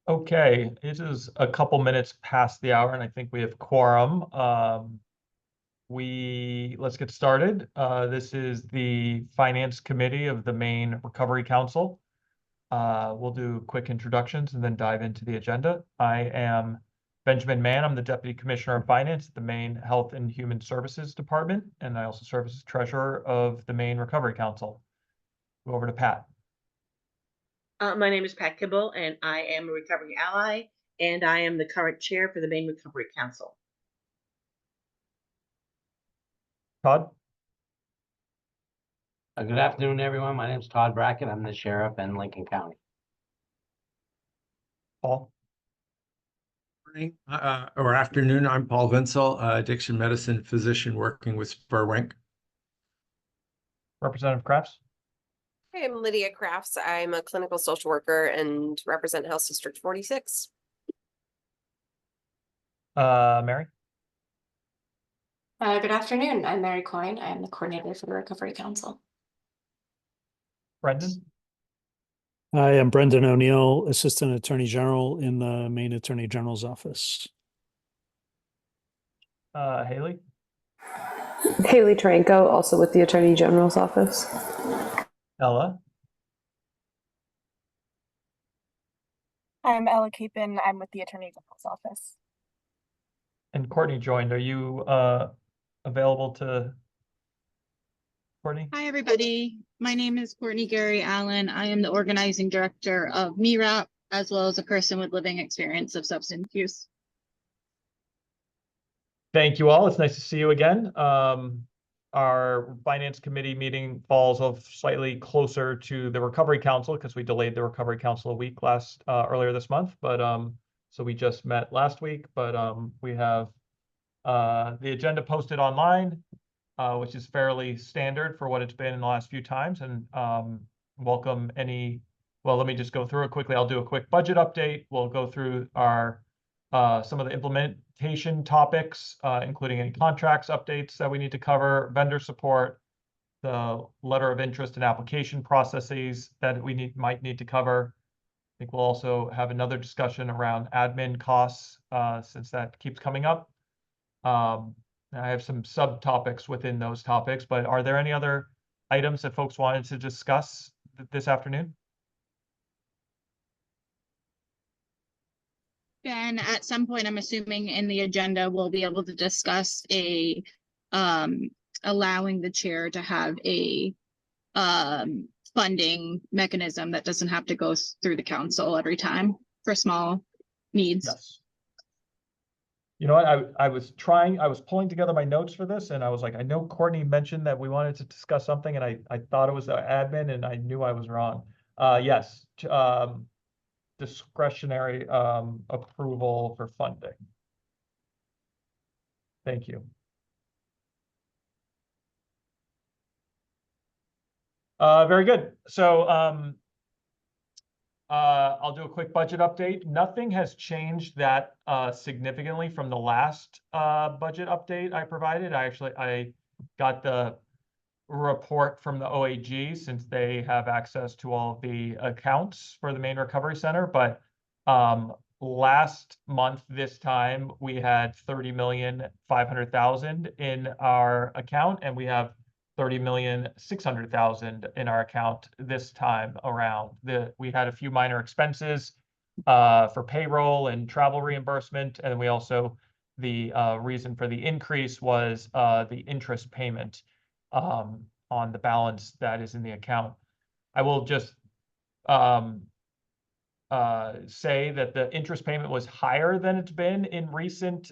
Okay, it is a couple minutes past the hour, and I think we have quorum. Let's get started. This is the Finance Committee of the Maine Recovery Council. We'll do quick introductions and then dive into the agenda. I am Benjamin Mann. I'm the Deputy Commissioner of Finance at the Maine Health and Human Services Department, and I also serve as Treasurer of the Maine Recovery Council. Go over to Pat. My name is Pat Kibble, and I am a recovery ally, and I am the current chair for the Maine Recovery Council. Todd? Good afternoon, everyone. My name is Todd Brackett. I'm the sheriff in Lincoln County. Paul? Morning or afternoon. I'm Paul Vinsel, addiction medicine physician working with Spurwink. Representative Crafts? Hi, I'm Lydia Crafts. I'm a clinical social worker and represent House District 46. Mary? Good afternoon. I'm Mary Coyne. I am the coordinator for the Recovery Council. Brendan? I am Brendan O'Neill, Assistant Attorney General in the Maine Attorney General's office. Haley? Haley Taranko, also with the Attorney General's office. Ella? I'm Ella Capin. I'm with the Attorney General's office. And Courtney joined. Are you available to, Courtney? Hi, everybody. My name is Courtney Gary Allen. I am the organizing director of MIRAP, as well as a person with living experience of substance use. Thank you all. It's nice to see you again. Our Finance Committee meeting falls off slightly closer to the Recovery Council because we delayed the Recovery Council a week earlier this month. But so we just met last week, but we have the agenda posted online, which is fairly standard for what it's been in the last few times. And welcome any, well, let me just go through it quickly. I'll do a quick budget update. We'll go through our some of the implementation topics, including any contracts updates that we need to cover, vendor support, the letter of interest and application processes that we might need to cover. I think we'll also have another discussion around admin costs, since that keeps coming up. I have some subtopics within those topics, but are there any other items that folks wanted to discuss this afternoon? And at some point, I'm assuming in the agenda, we'll be able to discuss allowing the chair to have a funding mechanism that doesn't have to go through the council every time for small needs. Yes. You know what, I was pulling together my notes for this, and I was like, I know Courtney mentioned that we wanted to discuss something, and I thought it was the admin, and I knew I was wrong. Yes, discretionary approval for funding. Thank you. Very good. So I'll do a quick budget update. Nothing has changed that significantly from the last budget update I provided. I got the report from the OAG since they have access to all of the accounts for the Maine Recovery Center. But last month, this time, we had 30,500,000 in our account, and we have 30,600,000 in our account this time around. We had a few minor expenses for payroll and travel reimbursement, and we also, the reason for the increase was the interest payment on the balance that is in the account. I will just say that the interest payment was higher than it's been in recent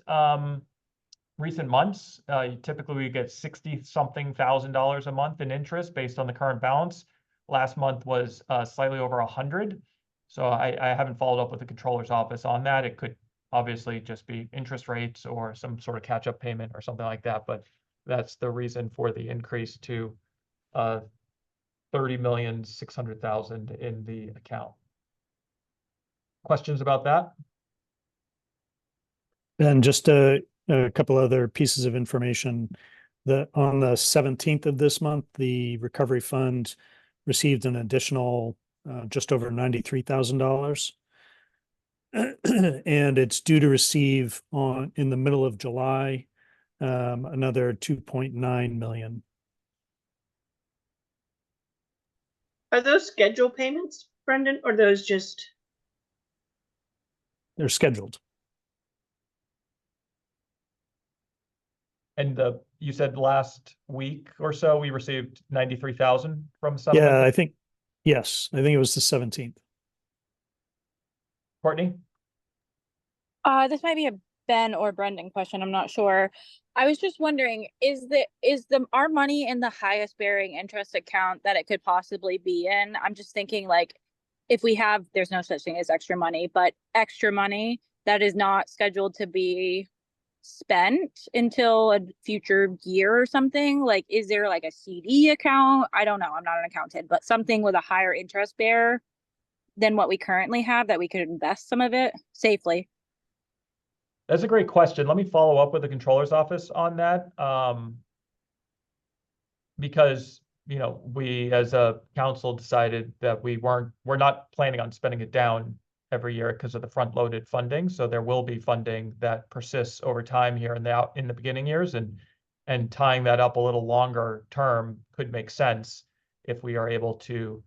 months. Typically we get $60-something thousand a month in interest based on the current balance. Last month was slightly over 100. So I haven't followed up with the controller's office on that. It could obviously just be interest rates or some sort of catch-up payment or something like that, but that's the reason for the increase to 30,600,000 in the account. Questions about that? And just a couple other pieces of information. On the 17th of this month, the Recovery Fund received an additional just over $93,000. And it's due to receive in the middle of July, another 2.9 million. Are those scheduled payments, Brendan, or those just? They're scheduled. And you said last week or so, we received 93,000 from Yeah, settlement. yes, I think it was the 17th. Courtney? This might be a Ben or Brendan question. I'm not sure. I was just wondering, is our money in the highest bearing interest account that it could possibly be in? I'm just thinking like if we have, there's no such thing as extra money, but extra money that is not scheduled to be spent until a future year or something, like is there like a CD account? I don't know. I'm not an accountant, but something with a higher interest bear than what we currently have that we could invest some of it safely. That's a great question. Let me follow up with the controller's office on that. Because, you know, we as a council decided that we're not planning on spending it down every year because of the front-loaded funding. So there will be funding that persists over time here in the beginning years, and tying that up a little longer term could make sense if we are able to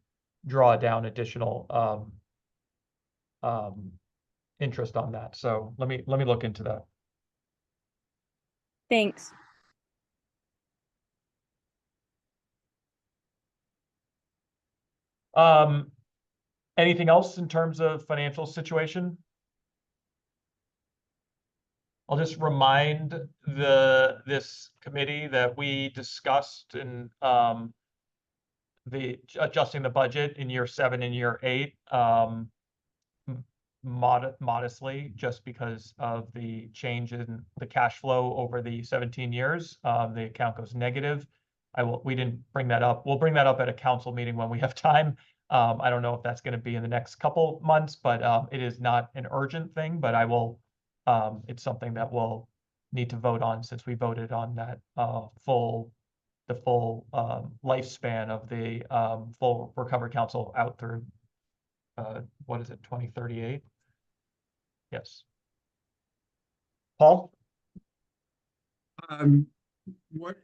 draw down additional interest on that. So let me look into that. Thanks. Anything else in terms of financial situation? I'll just remind this committee that we discussed in the adjusting the budget in year 7 and year 8 modestly, just because of the change in the cash flow over the 17 years. The account goes negative. We didn't bring that up. We'll bring that up at a council meeting when we have time. I don't know if that's going to be in the next couple months, but it is not an urgent thing, but it's something that we'll need to vote on, since we voted on that full lifespan of the full recovery council out through what is it, 2038? Yes. Paul? What,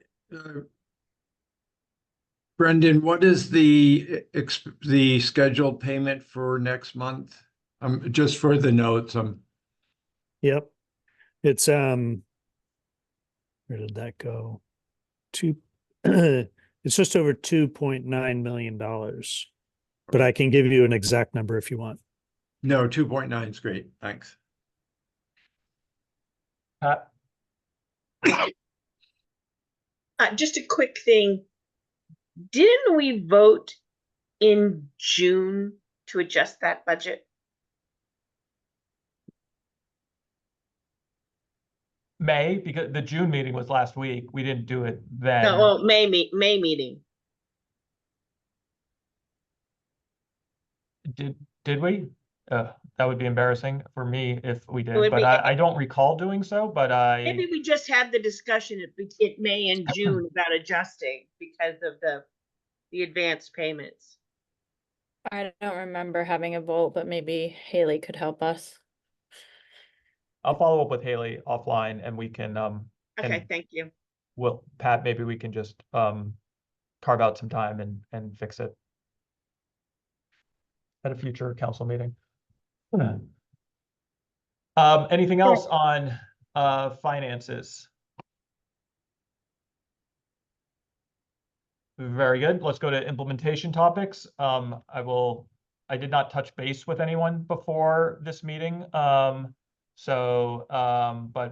Brendan, what is the scheduled payment for next month? Just for the notes, Yep. It's where did that go? It's just over $2.9 million. But I can give you an exact number if you want. no, 2.9 is great. Thanks. Just a quick thing. Didn't we vote in June to adjust that budget? May, because the June meeting was last week. We didn't do it then. No, well, May meeting. Did we? That would be embarrassing for me if we did, would but be- I don't recall doing so, but Maybe we just had the discussion at May and June about adjusting because of the advanced payments. I don't remember having a vote, but maybe Haley could help us. I'll follow up with Haley offline, and we can Okay, and thank you. Pat, maybe we can just carve out some time and fix it at a future council meeting. Anything else on finances? Very good. Let's go to implementation topics. I did not touch base with anyone before this meeting. But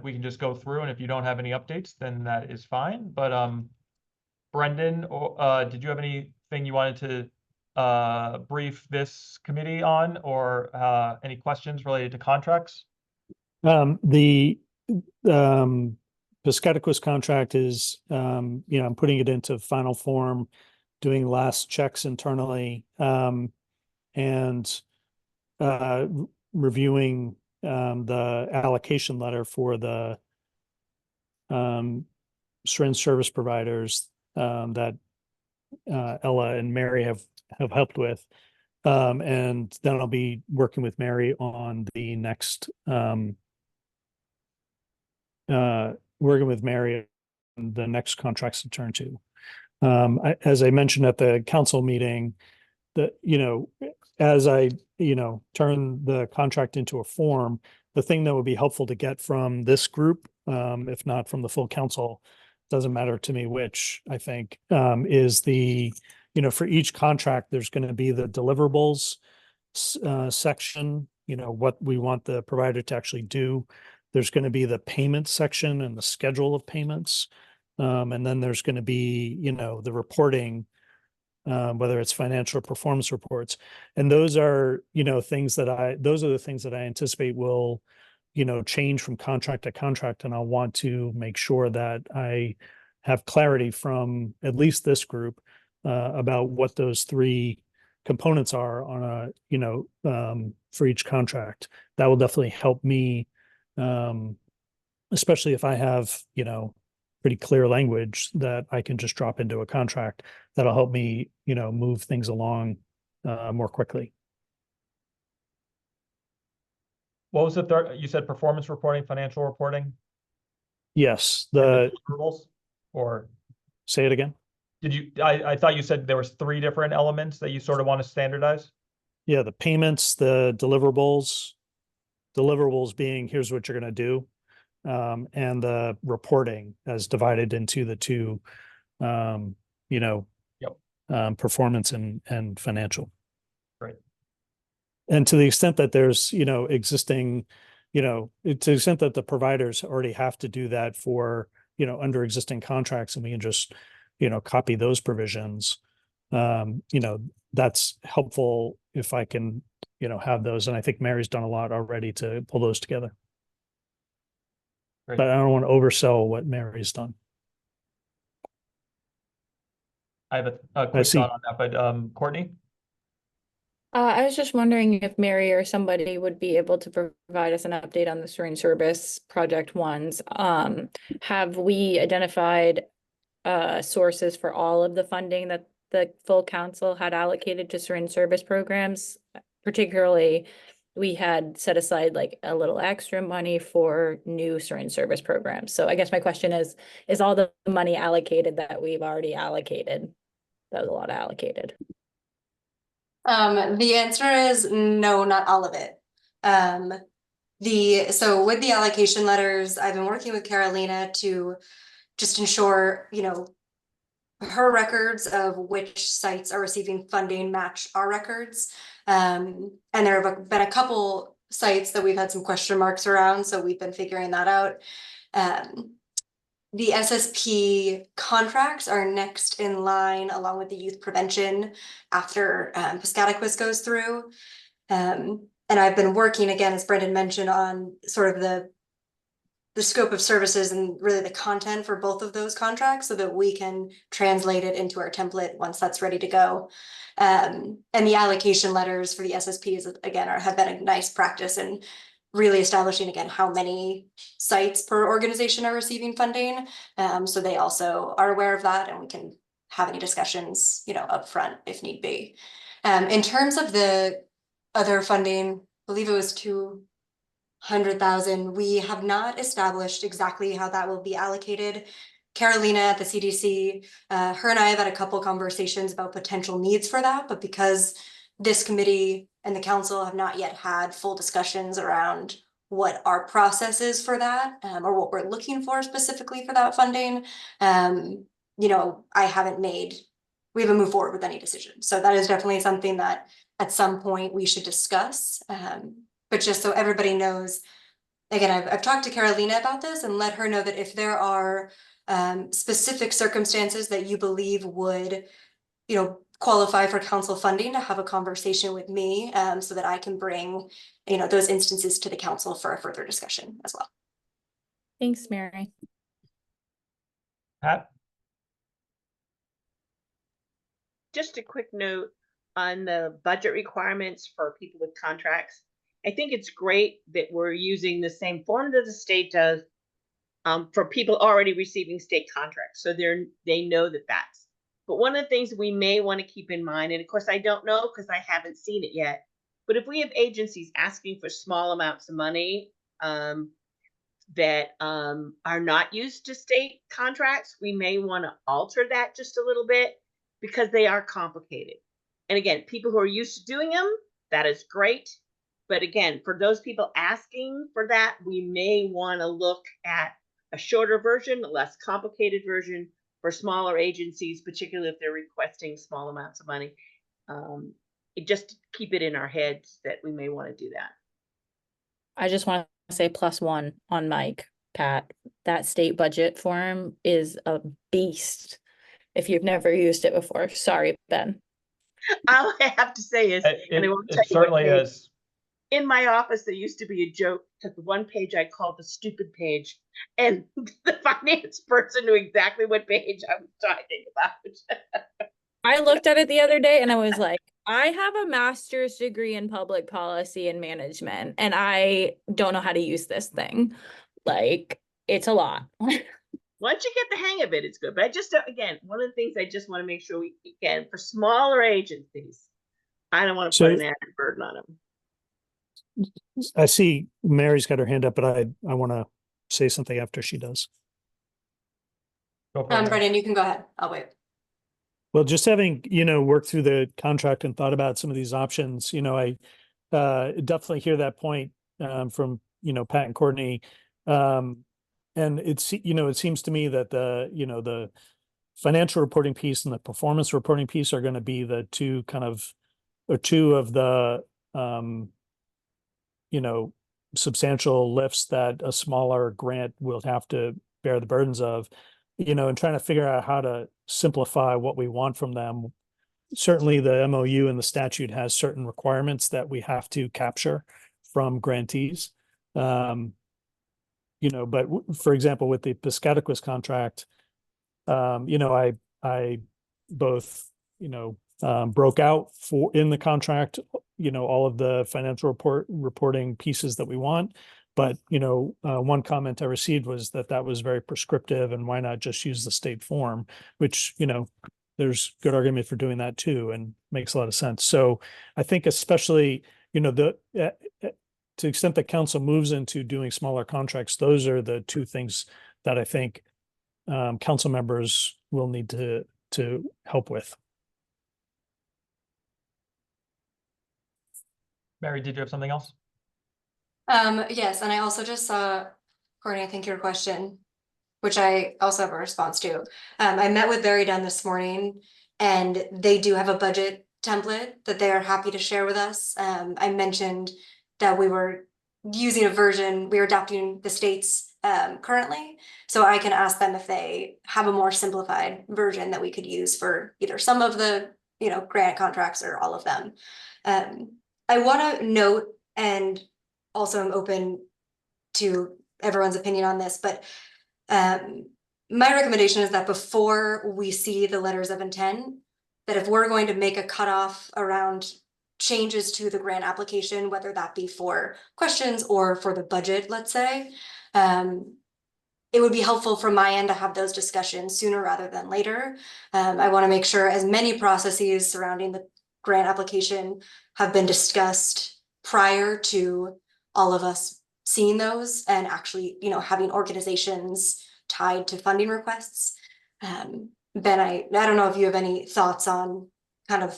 we can just go through, and if you don't have any updates, then that is fine. But Brendan, did you have anything you wanted to brief this committee on, or any questions related to contracts? The Piscataquis contract is, I'm putting it into final form, doing last checks internally, and reviewing the allocation letter for the syringe service providers that Ella and Mary have helped with. And then I'll be working with Mary on the next, working with Mary on the next contracts to turn to. As I mentioned at the council meeting, that, as I, turn the contract into a form, the thing that would be helpful to get from this group, if not from the full council, doesn't matter to me which, I think, is the, for each contract, there's going to be the deliverables section, what we want the provider to actually do. There's going to be the payment section and the schedule of payments. And then there's going to be, the reporting, whether it's financial or performance reports. And those are, those are the things that I anticipate will, change from contract to contract. And I'll want to make sure that I have clarity from at least this group about what those three components are on a, for each contract. That will definitely help me, especially if I have, pretty clear language that I can just drop into a contract. That'll help me, move things along more quickly. What was the third? You said performance reporting, financial reporting, Yes, and the, deliverables? Or say it again. did you, I thought you said there was 3 different elements that you sort of want to standardize? Yeah, the payments, the deliverables being, here's what you're going to do. And the reporting as divided into the two, performance and financial. Right. And to the extent that there's, existing, to the extent that the providers already have to do that for, under existing contracts, and we can just, copy those provisions, that's helpful if I can, have those. And I think Mary's done a lot already to pull those together. Great. But I don't want to oversell what Mary's done. I have a quick see. thought on that, but Courtney? I was just wondering if Mary or somebody would be able to provide us an update on the syringe service project ones. Have we identified sources for all of the funding that the full council had allocated to syringe service programs? Particularly, we had set aside like a little extra money for new syringe service programs. So I guess my question is all the money allocated that we've already allocated? That was a lot allocated. The answer is no, not all of it. So with the allocation letters, I've been working with Carolina to just ensure, her records of which sites are receiving funding match our records. And there have been a couple sites that we've had some question marks around, so we've been figuring that out. The SSP contracts are next in line along with the youth prevention after Piscataquis goes through. And I've been working again, as Brendan mentioned, on sort of the scope of services and really the content for both of those contracts so that we can translate it into our template once that's ready to go. And the allocation letters for the SSPs, again, have been a nice practice in really establishing, again, how many sites per organization are receiving funding. So they also are aware of that, and we can have any discussions, up front if need be. In terms of the other funding, I believe it was 200,000. We have not established exactly how that will be allocated. Carolina at the CDC, her and I have had a couple conversations about potential needs for that, but because this committee and the council have not yet had full discussions around what our process is for that, or what we're looking for specifically for that funding, we haven't moved forward with any decision. So that is definitely something that at some point we should discuss. But just so everybody knows, again, I've talked to Carolina about this and let her know that if there are specific circumstances that you believe would, qualify for council funding, to have a conversation with me so that I can bring, those instances to the council for a further discussion as well. Thanks, Mary. Pat? Just a quick note on the budget requirements for people with contracts. I think it's great that we're using the same form that the state does for people already receiving state contracts. So they know that that's But one of the things we may want to keep in mind, and of course I don't know because I haven't seen it yet, but if we have agencies asking for small amounts of money that are not used to state contracts, we may want to alter that just a little bit because they are complicated. And again, people who are used to doing them, that is great. But again, for those people asking for that, we may want to look at a shorter version, a less complicated version for smaller agencies, particularly if they're requesting small amounts of money. Just keep it in our heads that we may want to do that. I just want to say +1 on Mike, Pat. That state budget form is a beast. If you've never used it before, sorry, Ben. All I have to say is, and I won't tell It you what certainly page. is. In my office, there used to be a joke because the one page I called the stupid page, and the finance person knew exactly what page I was talking about. I looked at it the other day and I was like, I have a master's degree in public policy and management, and I don't know how to use this thing. Like, it's a lot. Once you get the hang of it, it's good. But I just, again, one of the things I just want to make sure we can, for smaller agencies, I don't want to put an added burden on them. I see Mary's got her hand up, but I want to say something after she does. Brendan, you can go ahead. I'll wait. Well, just having, worked through the contract and thought about some of these options, I definitely hear that point from, Pat and Courtney. And it's, it seems to me that the financial reporting piece and the performance reporting piece are going to be the two of the, substantial lifts that a smaller grant will have to bear the burdens of, and trying to figure out how to simplify what we want from them. Certainly the MOU and the statute has certain requirements that we have to capture from grantees. But for example, with the Piscataquis contract, I both, broke out in the contract, all of the financial reporting pieces that we want. But, one comment I received was that was very prescriptive, and why not just use the state form, which, there's good argument for doing that too, and makes a lot of sense. So I think especially, to the extent that council moves into doing smaller contracts, those are the two things that I think council members will need to help with. Mary, did you have something else? Yes, and I also just saw, Courtney, I think your question, which I also have a response to. I met with Very Done this morning, and they do have a budget template that they are happy to share with us. I mentioned that we were using a version, we are adopting the state's currently, so I can ask them if they have a more simplified version that we could use for either some of the grant contracts or all of them. I want to note, and also I'm open to everyone's opinion on this, but my recommendation is that before we see the letters of intent, that if we're going to make a cutoff around changes to the grant application, whether that be for questions or for the budget, let's say, it would be helpful from my end to have those discussions sooner rather than later. I want to make sure as many processes surrounding the grant application have been discussed prior to all of us seeing those and actually, having organizations tied to funding requests. Ben, I don't know if you have any thoughts on kind of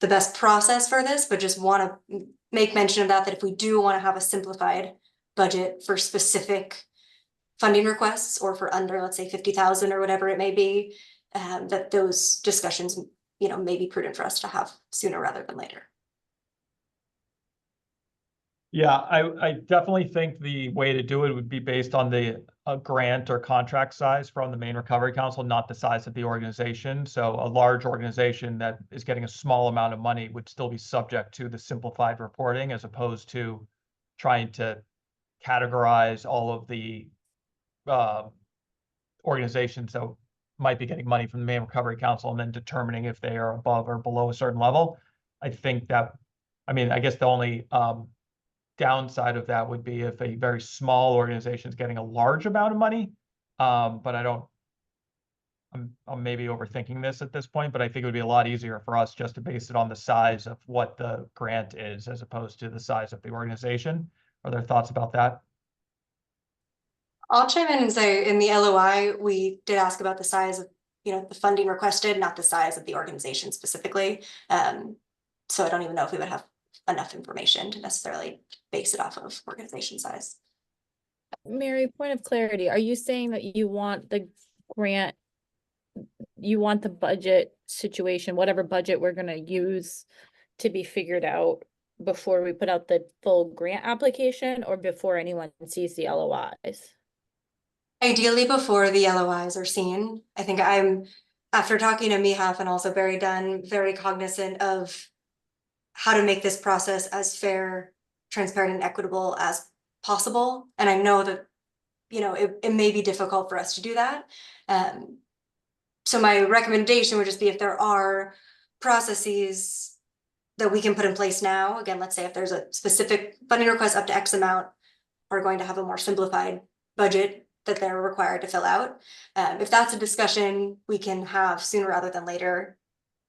the best process for this, but just want to make mention of that if we do want to have a simplified budget for specific funding requests or for under, let's say, 50,000 or whatever it may be, that those discussions, may be prudent for us to have sooner rather than later. Yeah, I definitely think the way to do it would be based on the grant or contract size from the Maine Recovery Council, not the size of the organization. So a large organization that is getting a small amount of money would still be subject to the simplified reporting, as opposed to trying to categorize all of the organizations that might be getting money from the Maine Recovery Council and then determining if they are above or below a certain level. I think that, I guess the only downside of that would be if a very small organization is getting a large amount of money. But I don't I'm maybe overthinking this at this point, but I think it would be a lot easier for us just to base it on the size of what the grant is as opposed to the size of the organization. Are there thoughts about that? I'll chime in and say in the LOI, we did ask about the size of, the funding requested, not the size of the organization specifically. So I don't even know if we would have enough information to necessarily base it off of organization size. Mary, point of clarity, are you saying that you want the grant, you want the budget situation, whatever budget we're gonna use to be figured out before we put out the full grant application or before anyone sees the LOIs? Ideally before the LOIs are seen. I think after talking to MIHAF and also Barry Dunn, very cognizant of how to make this process as fair, transparent, and equitable as possible. And I know that, it may be difficult for us to do that. So my recommendation would just be if there are processes that we can put in place now, again, let's say if there's a specific funding request up to X amount, are going to have a more simplified budget that they're required to fill out. If that's a discussion we can have sooner rather than later,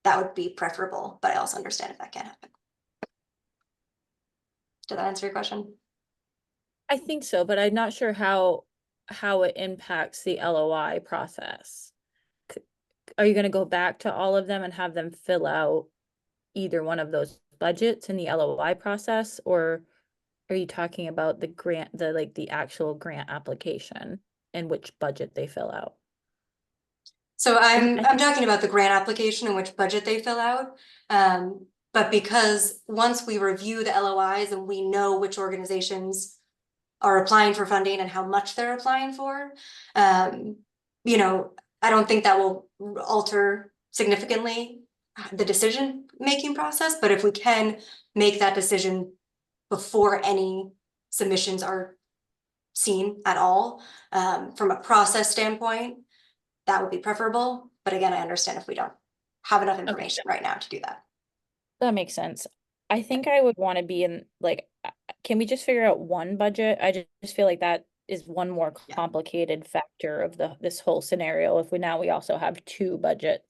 that would be preferable, but I also understand if that can't happen. Did that answer your question? I think so, but I'm not sure how it impacts the LOI process. Are you gonna go back to all of them and have them fill out either one of those budgets in the LOI process, or are you talking about the grant, the actual grant application and which budget they fill out? So I'm talking about the grant application and which budget they fill out. But because once we review the LOIs and we know which organizations are applying for funding and how much they're applying for, I don't think that will alter significantly the decision-making process. But if we can make that decision before any submissions are seen at all, from a process standpoint, that would be preferable. But again, I understand if we don't have enough information right now to do that. That makes sense. I think I would want to be in, can we just figure out one budget? I just feel like that is one more complicated factor of this whole scenario. If we also have two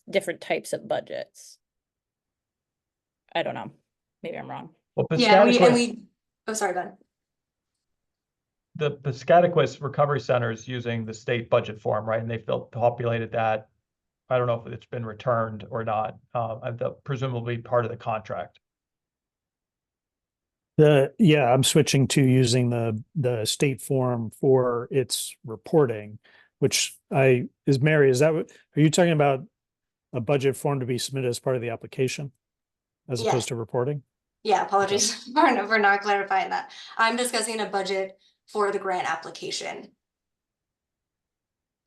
different types of budgets. I don't know. Maybe I'm wrong. Well, Oh, sorry, Ben. The Piscataquis Recovery Center is using the state budget form, right? And they populated that. I don't know if it's been returned or not. Presumably part of the contract. I'm switching to using the state form for its reporting, which Mary, are you talking about a budget form to be submitted as part of the application as opposed to reporting? Yeah, apologies for not clarifying that. I'm discussing a budget for the grant application.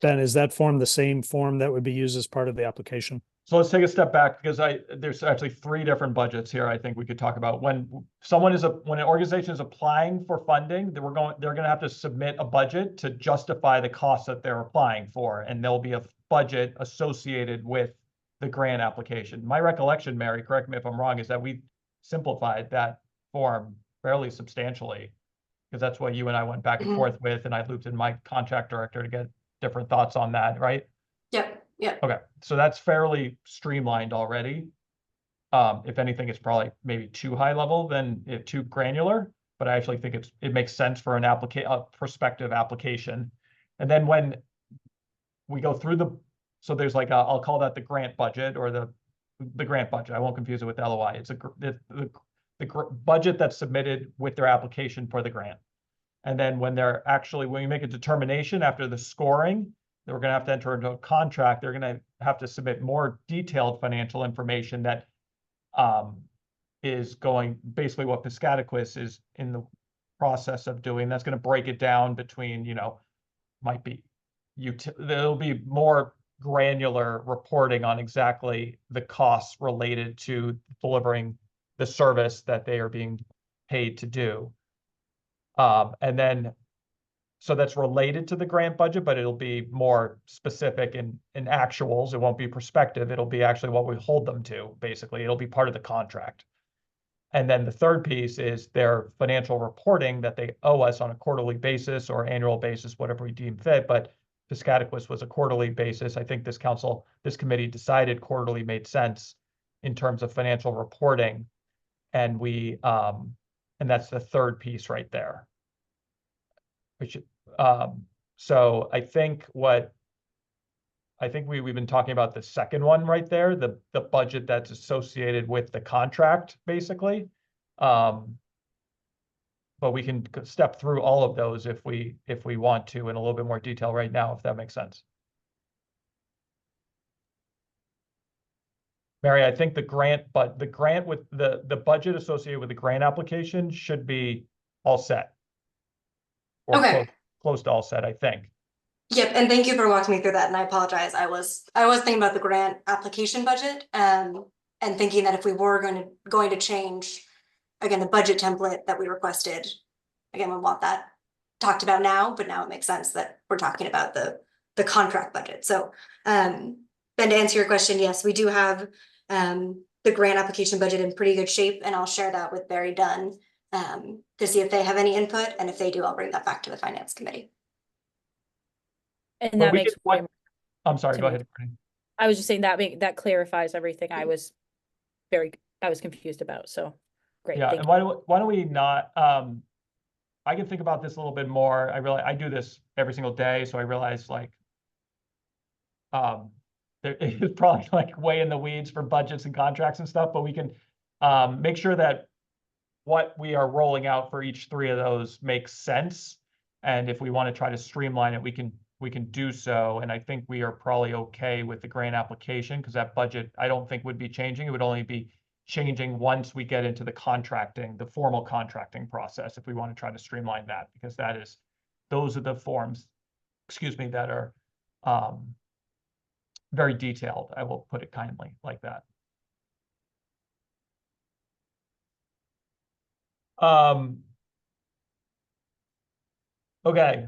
Ben, is that form the same form that would be used as part of the application? So let's take a step back because there's actually three different budgets here. I think we could talk about when an organization is applying for funding, they're going to have to submit a budget to justify the costs that they're applying for, and there'll be a budget associated with the grant application. My recollection, Mary, correct me if I'm wrong, is that we simplified that form fairly substantially because that's what you and I went back and forth with, and I looped in my contract director to get different thoughts on that, right? Yep. Okay, so that's fairly streamlined already. If anything, it's probably maybe too high level than too granular, but I actually think it makes sense for a prospective application. And then when we go through so there's I'll call that the grant budget or the grant budget. I won't confuse it with LOI. It's the budget that's submitted with their application for the grant. And then when we make a determination after the scoring, we're going to have to enter into a contract. They're going to have to submit more detailed financial information that is going basically what Piscataquis is in the process of doing. That's going to break it down between, there'll be more granular reporting on exactly the costs related to delivering the service that they are being paid to do. So that's related to the grant budget, but it'll be more specific in actuals. It won't be prospective. It'll be actually what we hold them to, basically. It'll be part of the contract. And then the third piece is their financial reporting that they owe us on a quarterly basis or annual basis, whatever we deem fit. But Piscataquis was a quarterly basis. I think this committee decided quarterly made sense in terms of financial reporting. And and that's the third piece right there. Which, so I think we've been talking about the second one right there, the budget that's associated with the contract, basically. But we can step through all of those if we want to in a little bit more detail right now, if that makes sense. Mary, I think the grant with the budget associated with the grant application should be all set. Or Okay. close to all set, I think. Yep, and thank you for walking me through that, and I apologize. I was thinking about the grant application budget, and thinking that if we were going to change, again, the budget template that we requested, again, we want that talked about now, but now it makes sense that we're talking about the contract budget. So, Ben, to answer your question, yes, we do have the grant application budget in pretty good shape, and I'll share that with Barry Dunn to see if they have any input, and if they do, I'll bring that back to the finance committee. And But that we makes. could- I'm sorry, to go me. ahead. Brittany. I was just saying that clarifies everything I was confused about. So great. Yeah, thank and you. why don't we not, I can think about this a little bit more. I do this every single day, so I realize like, it's probably like way in the weeds for budgets and contracts and stuff, but we can make sure that what we are rolling out for each three of those makes sense. And if we want to try to streamline it, we can do so. And I think we are probably okay with the grant application, because that budget I don't think would be changing. It would only be changing once we get into the formal contracting process, if we want to try to streamline that, because those are the forms, that are very detailed. I will put it kindly like that. Okay.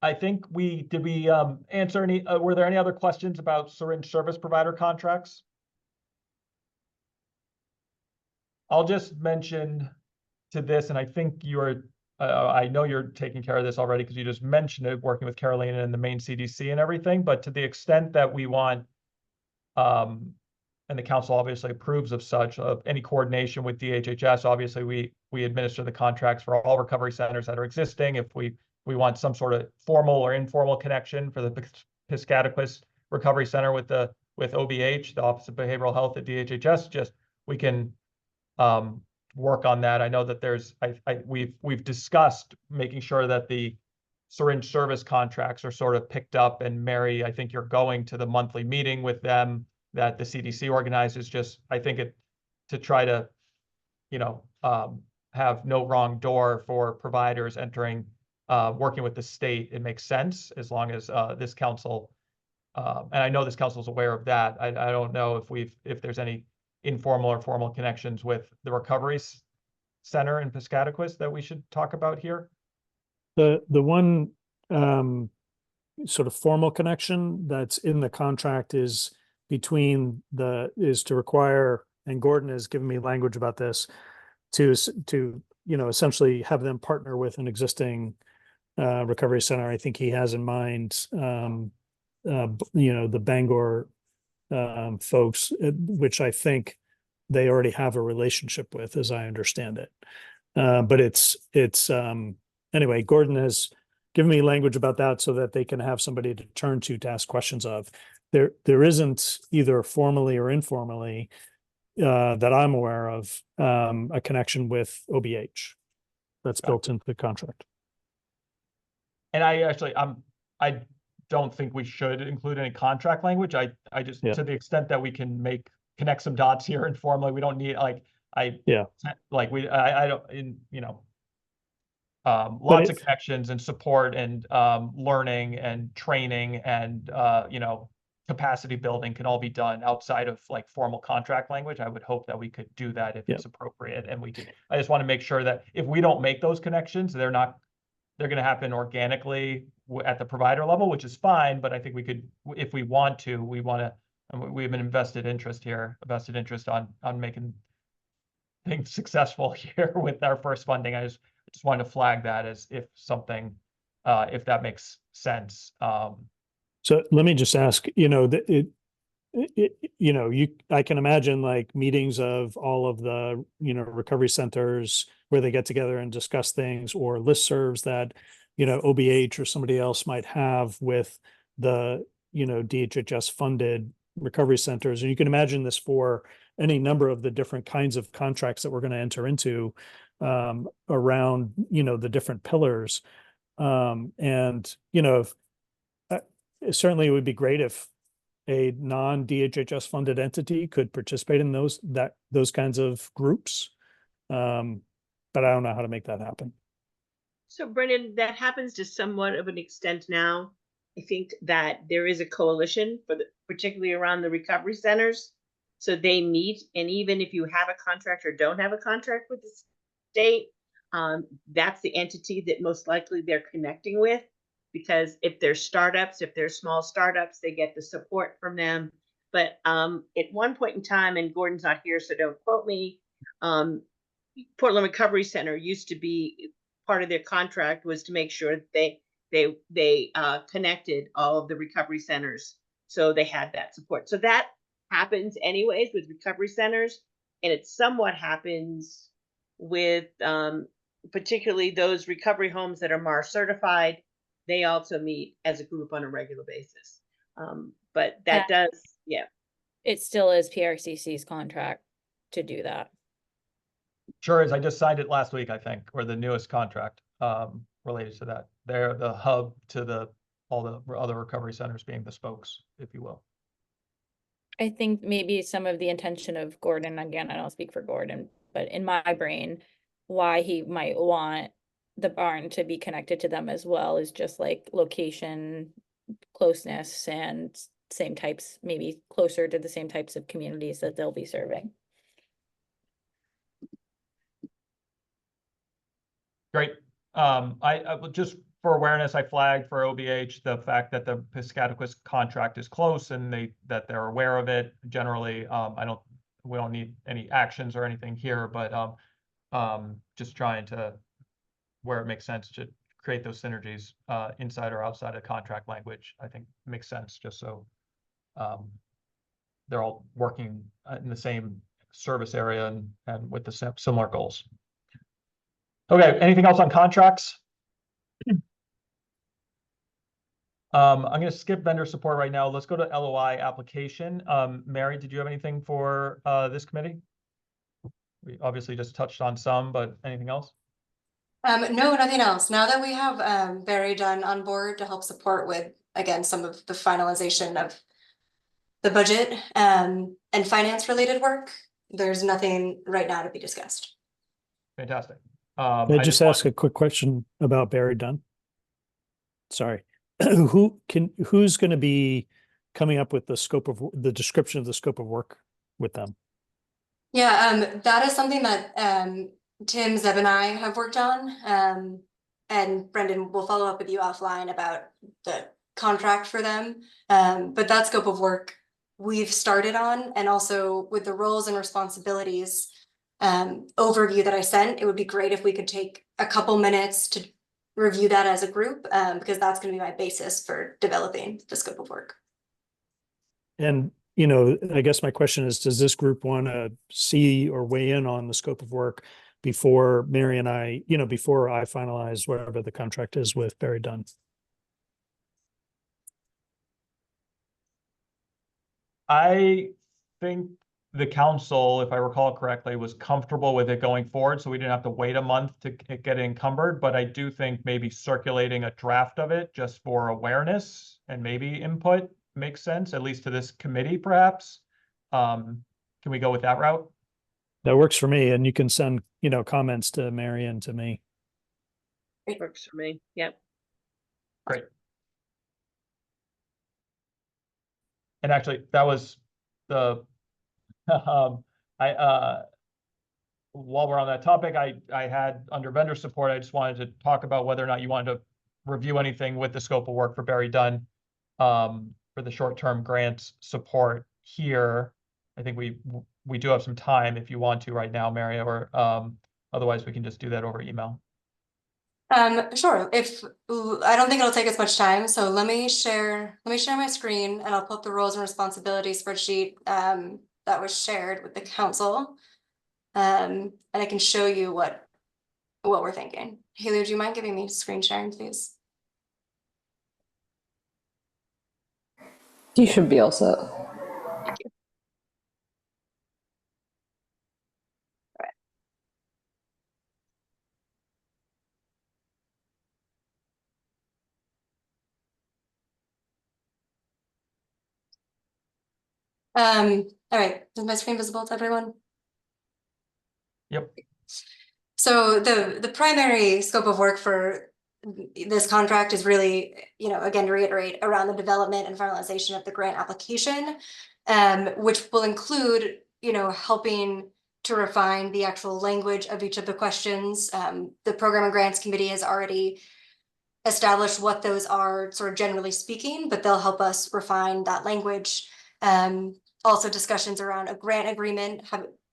I think did we answer any, were there any other questions about syringe service provider contracts? I'll just mention to this, and I think I know you're taking care of this already because you just mentioned it, working with Carolina and the Maine CDC and everything, but to the extent that we want, and the council obviously approves of such, of any coordination with DHHS, obviously we administer the contracts for all recovery centers that are existing. If we want some sort of formal or informal connection for the Piscataquis Recovery Center with OBH, the Office of Behavioral Health at DHHS, we can work on that. I know that we've discussed making sure that the syringe service contracts are sort of picked up. And Mary, I think you're going to the monthly meeting with them that the CDC organizes. I think to try to, have no wrong door for providers entering, working with the state. It makes sense as long as this council, and I know this council is aware of that. I don't know if there's any informal or formal connections with the recovery center in Piscataquis that we should talk about here. The one sort of formal connection that's in the contract is to require, and Gordon has given me language about this, to essentially have them partner with an existing recovery center. I think he has in mind the Bangor folks, which I think they already have a relationship with, as I understand it. But it's anyway, Gordon has given me language about that so that they can have somebody to turn to ask questions of. There isn't, either formally or informally, that I'm aware of, a connection with OBH that's built into the contract. And I don't think we should include any contract language. I just, to the extent that we can connect some dots here informally, we don't need lots of connections and support and learning and training and capacity building can all be done outside of like formal contract language. I would hope that we could do that if it's appropriate, and I just want to make sure that if we don't make those connections, they're going to happen organically at the provider level, which is fine. But I think we could, if we want to, we have an vested interest on making things successful here with our first funding. I just wanted to flag that as if something if that makes sense. So let me just ask, you know, you know, I can imagine like meetings of all of the, you know, recovery centers where they get together and discuss things, or listservs that, you know, OBH or somebody else might have with the, you know, DHHS funded recovery centers. And you can imagine this for any number of the different kinds of contracts that we're going to enter into around, you know, the different pillars. And, you know, certainly it would be great if a non-DHHS funded entity could participate in those kinds of groups. But I don't know how to make that happen. So Brendan, that happens to somewhat of an extent now. I think that there is a coalition for particularly around the recovery centers. So they meet, and even if you have a contract or don't have a contract with the state, that's the entity that most likely they're connecting with. Because if they're startups, if they're small startups, they get the support from them. But at one point in time, and Gordon's not here, so don't quote me, Portland Recovery Center used to be part of their contract was to make sure that they connected all of the recovery centers, so they had that support. So that happens anyways with recovery centers, and it somewhat happens with particularly those recovery homes that are MAR certified. They also meet as a group on a regular basis. But that does, yeah. It still is PRCC's contract to do that. Sure is. I just signed it last week, I think, or the newest contract related to that. They're the hub to all the other recovery centers being the spokes, if you will. I think maybe some of the intention of Gordon, again, I don't speak for Gordon, but in my brain, why he might want the barn to be connected to them as well is just like location, closeness, and same types, maybe closer to the same types of communities that they'll be serving. Great. I will just for awareness, I flagged for OBH the fact that the Piscataquis contract is close and that they're aware of it. Generally, we don't need any actions or anything here, but just trying to, where it makes sense to create those synergies inside or outside of contract language, I think makes sense, just so they're all working in the same service area and with the similar goals. Okay, anything else on contracts? I'm going to skip vendor support right now. Let's go to LOI application. Mary, did you have anything for this committee? We obviously just touched on some, but anything else? No, nothing else. Now that we have Barry Dunn on board to help support with, again, some of the finalization of the budget and finance related work, there's nothing right now to be discussed. Fantastic. Can I just ask a quick question about Barry Dunn? Sorry. Who's going to be coming up with the description of the scope of work with them? Yeah, that is something that Tim, Zeb, and I have worked on. And Brendan will follow up with you offline about the contract for them. But that scope of work we've started on, and also with the roles and responsibilities overview that I sent, it would be great if we could take a couple minutes to review that as a group, because that's going to be my basis for developing the scope of work. And, you know, I guess my question is, does this group want to see or weigh in on the scope of work before Mary and I, you know, before I finalize whatever the contract is with Barry Dunn? I think the council, if I recall correctly, was comfortable with it going forward, so we didn't have to wait a month to get encumbered. But I do think maybe circulating a draft of it just for awareness and maybe input makes sense, at least to this committee, perhaps. Can we go with that route? That works for me, and you can send, you know, comments to Mary and to me. It works for me. Yep. Great. And actually, that was the while we're on that topic, I had under vendor support, I just wanted to talk about whether or not you wanted to review anything with the scope of work for Barry Dunn for the short-term grants support here. I think we do have some time if you want to right now, Mary, or otherwise we can just do that over email. Sure. I don't think it'll take us much time, so let me share my screen and I'll pull up the roles and responsibilities spreadsheet that was shared with the council. And I can show you what we're thinking. Haley, would you mind giving me screen sharing, please? You should be all set. Thank you. All right, is my screen visible to everyone? Yep. So the primary scope of work for this contract is really, again, to reiterate, around the development and finalization of the grant application, which will include, helping to refine the actual language of each of the questions. The Program and Grants Committee has already established what those are, sort of generally speaking, but they'll help us refine that language. Also discussions around a grant agreement,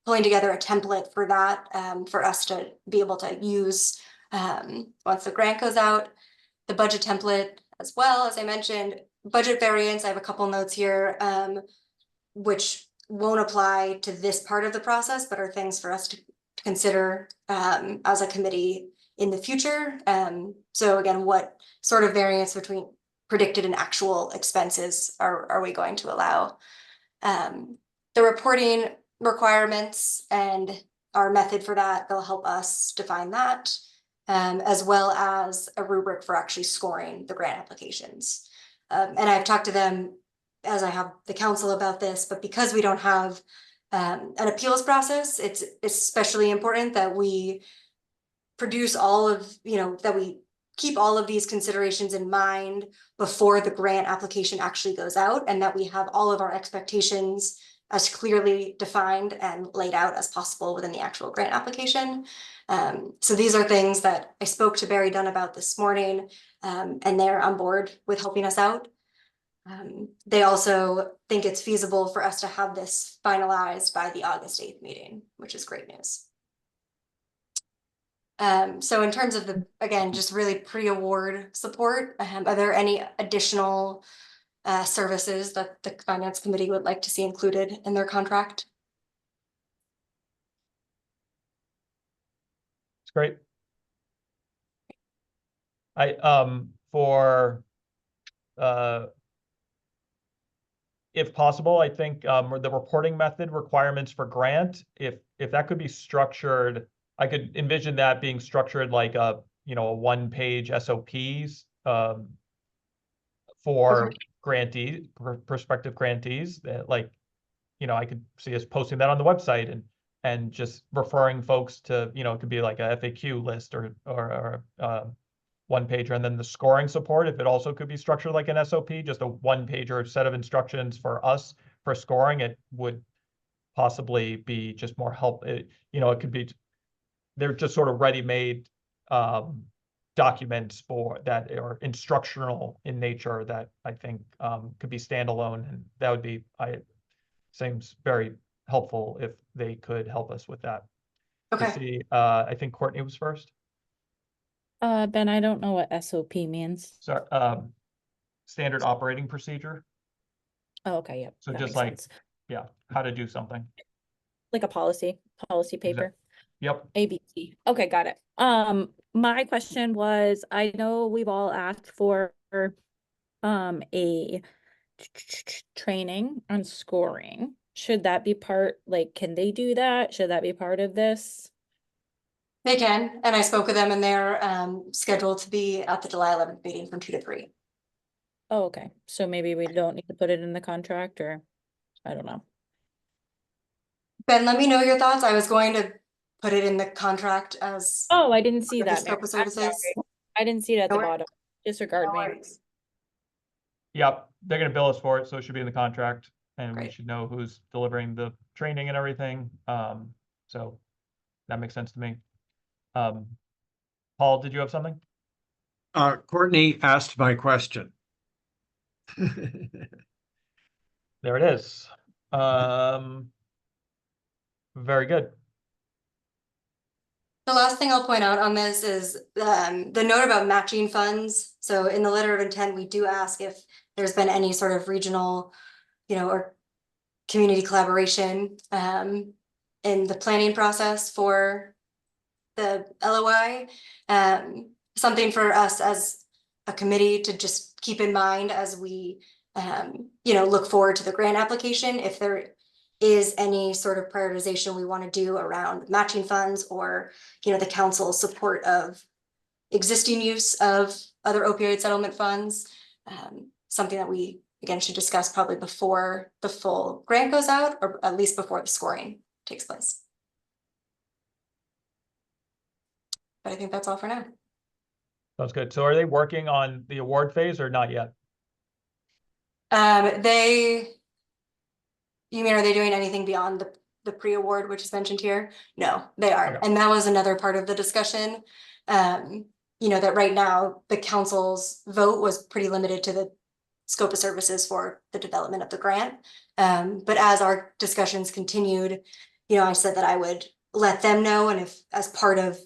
pulling together a template for that, for us to be able to use once the grant goes out. The budget template, as well, as I mentioned, budget variance. I have a couple notes here, which won't apply to this part of the process, but are things for us to consider as a committee in the future. So again, what sort of variance between predicted and actual expenses are we going to allow? The reporting requirements and our method for that, they'll help us define that, as well as a rubric for actually scoring the grant applications. And I've talked to them, as I have the council, about this, but because we don't have an appeals process, it's especially important that we produce all of, that we keep all of these considerations in mind before the grant application actually goes out, and that we have all of our expectations as clearly defined and laid out as possible within the actual grant application. So these are things that I spoke to Barry Dunn about this morning, and they're on board with helping us out. They also think it's feasible for us to have this finalized by the August 8th meeting, which is great news. So in terms of again, just really pre-award support, are there any additional services that the Finance Committee would like to see included in their contract? It's great. For if possible, I think the reporting method requirements for grant, if that could be structured, I could envision that being structured like a one-page SOPs for grantees, prospective grantees, that I could see us posting that on the website and just referring folks to, it could be like a FAQ list or one pager, and then the scoring support, if it also could be structured like an SOP, just a one pager set of instructions for us for scoring, it would possibly be just more help. It could be, they're just sort of ready-made documents for that are instructional in nature that I think could be standalone, and that would be, seems very helpful if they could help us with that. Okay. See, I think Courtney was first. Ben, I don't know what SOP means. So, standard operating procedure. Oh, okay, yep. So that just makes like, sense. yeah, how to do something. Like a policy paper. Yep. ABC. Okay, got it. My question was, I know we've all asked for a training on scoring. Should that be part, can they do that? Should that be part of this? They can, and I spoke with them, and they're scheduled to be at the July 11th meeting from 2 to 3. Oh, okay. So maybe we don't need to put it in the contract, or I don't know. Ben, let me know your thoughts. I was going to put it in the contract as. Oh, I didn't see that. Scope of Mary. I'm services. sorry. I didn't see it at No the worries. bottom. Disregard No me. worries. Yep, they're gonna bill us for it, so it should be in the contract, and we Great. should know who's delivering the training and everything. So that makes sense to me. Paul, did you have something? Courtney asked my question. There it is. Very good. The last thing I'll point out on this is the note about matching funds. So in the letter of intent, we do ask if there's been any sort of regional, or community collaboration in the planning process for the LOI. Something for us as a committee to just keep in mind as we, look forward to the grant application, if there is any sort of prioritization we want to do around matching funds or, the council's support of existing use of other opioid settlement funds. Something that we, again, should discuss probably before the full grant goes out, or at least before the scoring takes place. But I think that's all for now. Sounds good. So are they working on the award phase or not yet? You mean, are they doing anything beyond the pre-award, which is mentioned here? No, they aren't. Okay. And that was another part of the discussion. That right now the council's vote was pretty limited to the scope of services for the development of the grant. But as our discussions continued, I said that I would let them know, and if as part of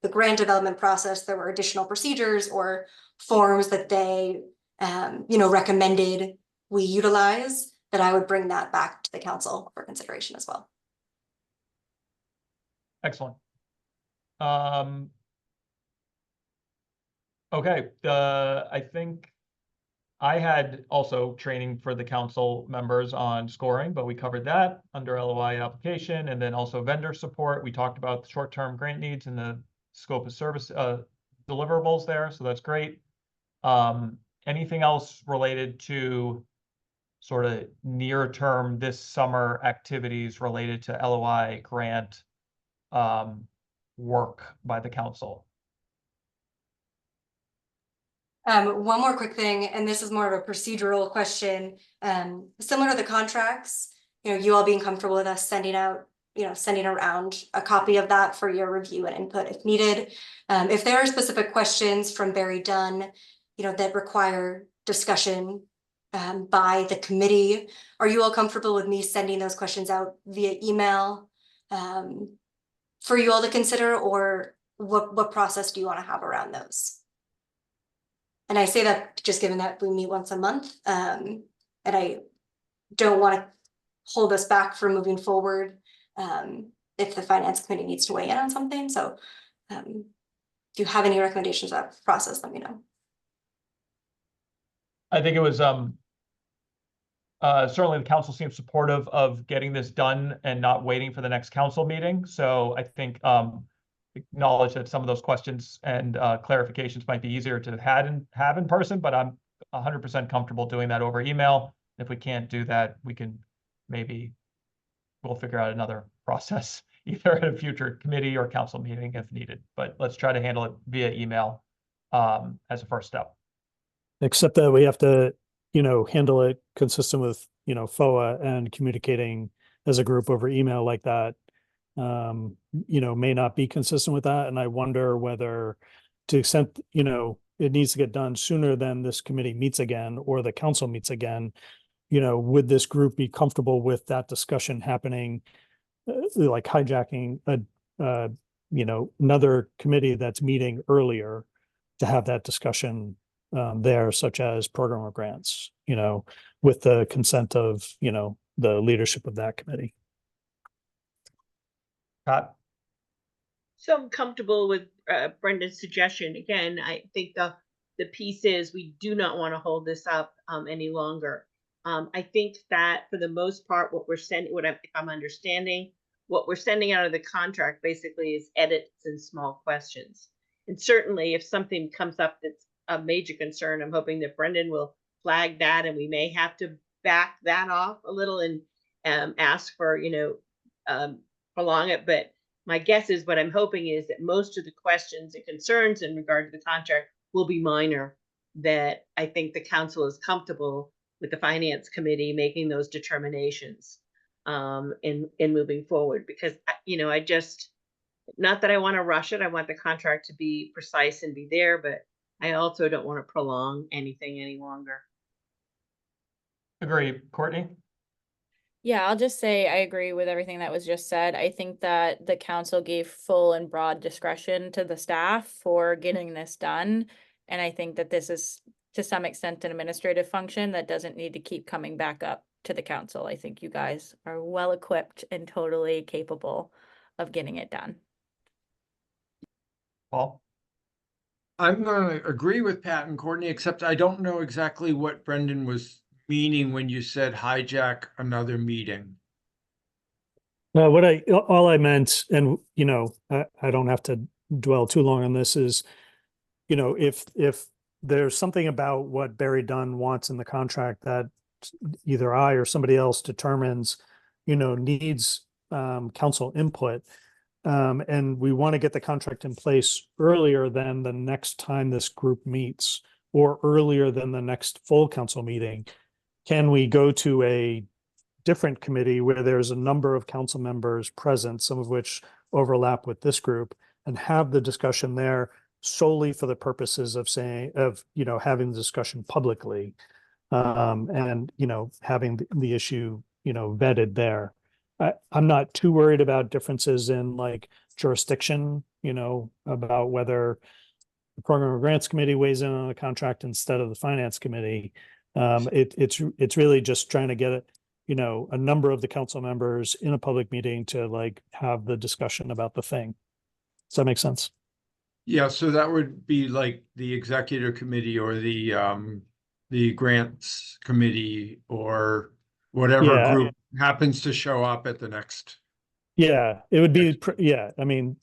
the grant development process, there were additional procedures or forms that they, recommended we utilize, that I would bring that back to the council for consideration as well. Excellent. Okay, I think I had also training for the council members on scoring, but we covered that under LOI application, and then also vendor support. We talked about the short-term grant needs and the scope of service deliverables there, so that's great. Anything else related to sort of near-term this summer activities related to LOI grant work by the council? One more quick thing, and this is more of a procedural question. Similar to the contracts, you all being comfortable with us sending around a copy of that for your review and input if needed. If there are specific questions from Barry Dunn, that require discussion by the committee, are you all comfortable with me sending those questions out via email for you all to consider, or what process do you want to have around those? And I say that just given that we meet once a month, and I don't want to hold us back from moving forward if the finance committee needs to weigh in on something. So if you have any recommendations of that process, let me know. I think it was certainly the council seems supportive of getting this done and not waiting for the next council meeting. So I think acknowledge that some of those questions and clarifications might be easier to have in person, but I'm 100% comfortable doing that over email. If we can't do that, we'll figure out another process, either at a future committee or council meeting if needed. But let's try to handle it via email as a first step. Except that we have to, handle it consistent with, FOA, and communicating as a group over email like that, may not be consistent with that. And I wonder whether, to the extent, it needs to get done sooner than this committee meets again or the council meets again, would this group be comfortable with that discussion happening, like hijacking another committee that's meeting earlier to have that discussion there, such as program or grants, with the consent of, the leadership of that committee. Pat? So I'm comfortable with Brendan's suggestion. Again, I think the piece is we do not want to hold this up any longer. I think that for the most part, if I'm understanding, what we're sending out of the contract basically is edits and small questions. And certainly if something comes up that's a major concern, I'm hoping that Brendan will flag that, and we may have to back that off a little and ask for, prolong it. But my guess is, what I'm hoping is that most of the questions and concerns in regard to the contract will be minor, that I think the council is comfortable with the finance committee making those determinations in moving forward. Because, I just, not that I want to rush it. I want the contract to be precise and be there, but I also don't want to prolong anything any longer. Agree. Courtney? Yeah, I'll just say I agree with everything that was just said. I think that the council gave full and broad discretion to the staff for getting this done. And I think that this is to some extent an administrative function that doesn't need to keep coming back up to the council. I think you guys are well equipped and totally capable of getting it done. Paul? I'm gonna agree with Pat and Courtney, except I don't know exactly what Brendan was meaning when you said hijack another meeting. All I meant, and I don't have to dwell too long on this, is, if there's something about what Barry Dunn wants in the contract that either I or somebody else determines, needs council input, and we want to get the contract in place earlier than the next time this group meets, or earlier than the next full council meeting, can we go to a different committee where there's a number of council members present, some of which overlap with this group, and have the discussion there solely for the purposes of having the discussion publicly, and having the issue vetted there. I'm not too worried about differences in like jurisdiction, about whether the Program of Grants Committee weighs in on the contract instead of the Finance Committee. It's really just trying to get it, a number of the council members in a public meeting to like have the discussion about the thing. Does that make sense? Yeah, so that would be like the executive committee or the grants committee or whatever Yeah. group happens to show up at the next. Yeah, it would be, yeah, I mean,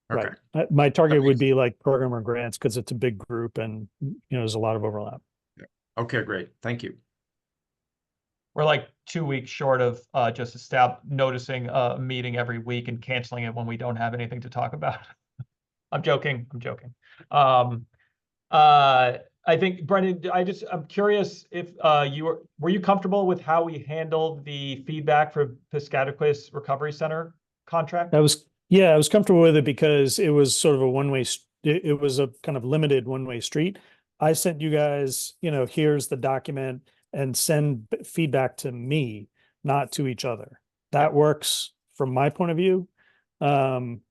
Okay. right. My target would be like program or grants because it's a big group and, there's a lot of overlap. Okay, great. Thank you. We're like 2 weeks short of just noticing a meeting every week and canceling it when we don't have anything to talk about. I'm joking. I think, Brendan, I'm curious if were you comfortable with how we handled the feedback for Piscataquis Recovery Center contract? I was comfortable with it because it was sort of a one-way, it was a kind of limited one-way street. I sent you guys, here's the document, and send feedback to me, not to each other. That works from my point of view. And,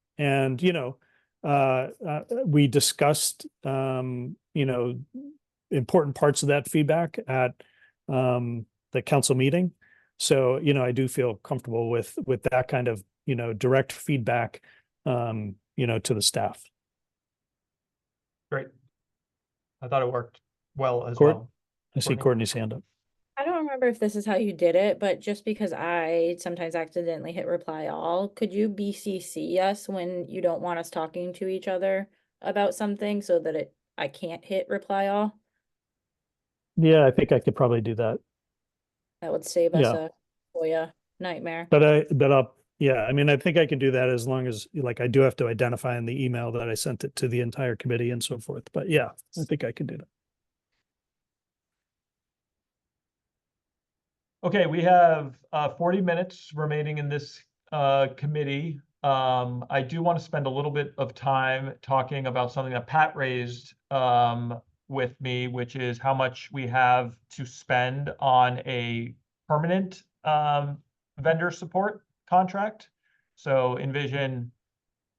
we discussed, important parts of that feedback at the council meeting. So, I do feel comfortable with that kind of, direct feedback, to the staff. Great. I thought it worked well as well. I see Courtney? Courtney's hand up. I don't remember if this is how you did it, but just because I sometimes accidentally hit reply all, could you BCC us when you don't want us talking to each other about something so that I can't hit reply all? Yeah, I think I could probably do that. That would save us Yeah. a FOIA nightmare. But I mean, I think I can do that as long as like I do have to identify in the email that I sent it to the entire committee and so forth. But yeah, I think I can do that. Okay, we have 40 minutes remaining in this committee. I do want to spend a little bit of time talking about something that Pat raised with me, which is how much we have to spend on a permanent vendor support contract. So envision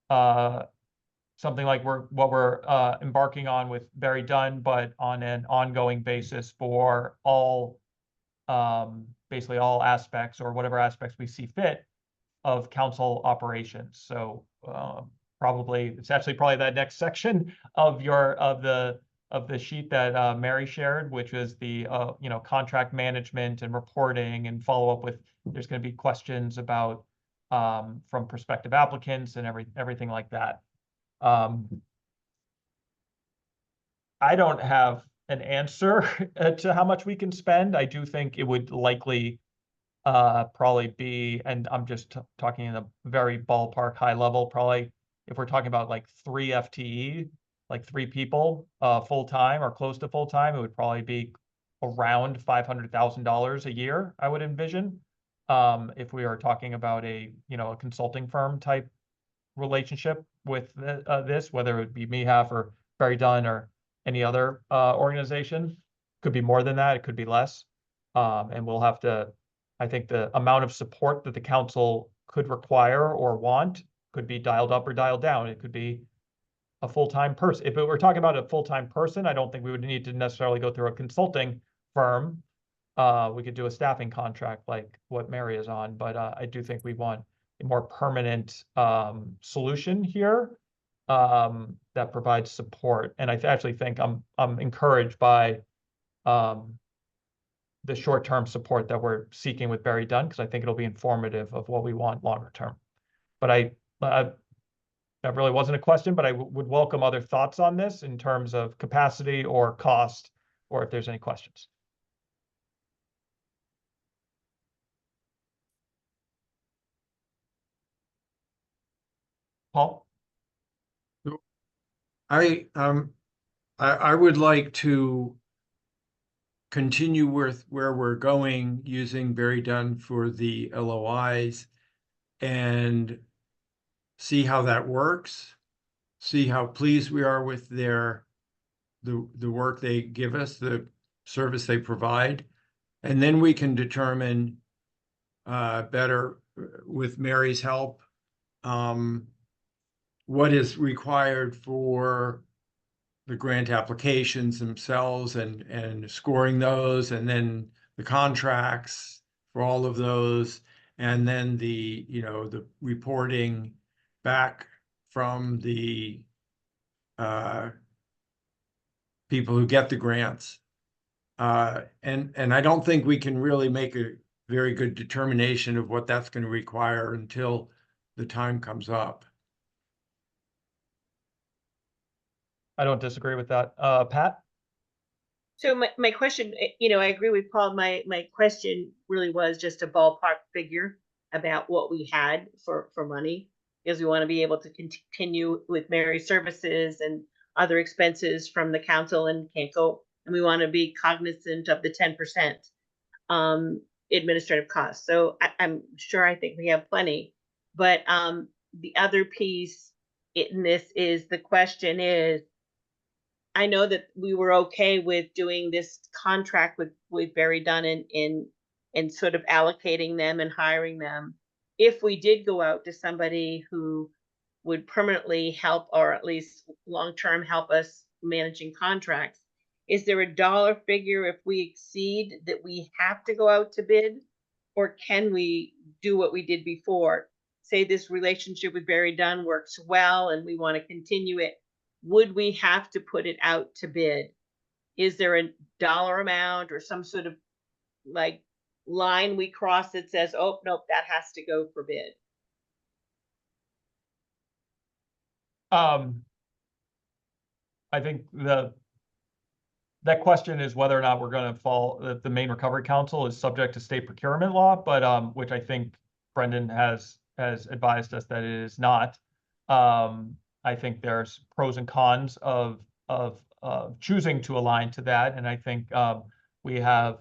something like what we're embarking on with Barry Dunn, but on an ongoing basis for all basically all aspects or whatever aspects we see fit of council operations. So it's actually probably that next section of the sheet that Mary shared, which is the contract management and reporting and follow up with. There's going to be questions about from prospective applicants and everything like that. I don't have an answer to how much we can spend. I do think it would likely probably be, and I'm just talking in a very ballpark high level, probably if we're talking about like 3 FTE, like 3 people full time or close to full time, it would probably be around $500,000 a year, I would envision. If we are talking about a consulting firm type relationship with this, whether it would be MEHAF or Barry Dunn or any other organization. Could be more than that, it could be less. And we'll have to I think the amount of support that the council could require or want could be dialed up or dialed down. It could be a full-time person. If we're talking about a full-time person, I don't think we would need to necessarily go through a consulting firm. We could do a staffing contract like what Mary is on, but I do think we want a more permanent solution here that provides support. And I actually think I'm encouraged by the short-term support that we're seeking with Barry Dunn, because I think it'll be informative of what we want longer term. But that really wasn't a question, but I would welcome other thoughts on this in terms of capacity or cost, or if there's any questions. Paul? I would like to continue with where we're going using Barry Dunn for the LOIs and see how that works, see how pleased we are with the work they give us, the service they provide, and then we can determine better with Mary's help what is required for the grant applications themselves and scoring those, and then the contracts for all of those, and then the reporting back from the people who get the grants. And I don't think we can really make a very good determination of what that's going to require until the time comes up. I don't disagree with that. Pat? So my question, I agree with Paul. My question really was just a ballpark figure about what we had for money, because we want to be able to continue with Mary's services and other expenses from the council and can't go, and we want to be cognizant of the 10% administrative costs. So I'm sure I think we have plenty, but the other piece in this is the question is, I know that we were okay with doing this contract with Barry Dunn and sort of allocating them and hiring them. If we did go out to somebody who would permanently help, or at least long-term help us managing contracts, is there a dollar figure if we exceed that we have to go out to bid? Or can we do what we did before? Say this relationship with Barry Dunn works well and we want to continue it. Would we have to put it out to bid? Is there a dollar amount or some sort of like line we cross that says, oh, nope, that has to go for bid? I think that question is whether or not we're going to fall, that the Maine Recovery Council is subject to state procurement law, but which I think Brendan has advised us that it is not. I think there's pros and cons of choosing to align to that, and I think we have.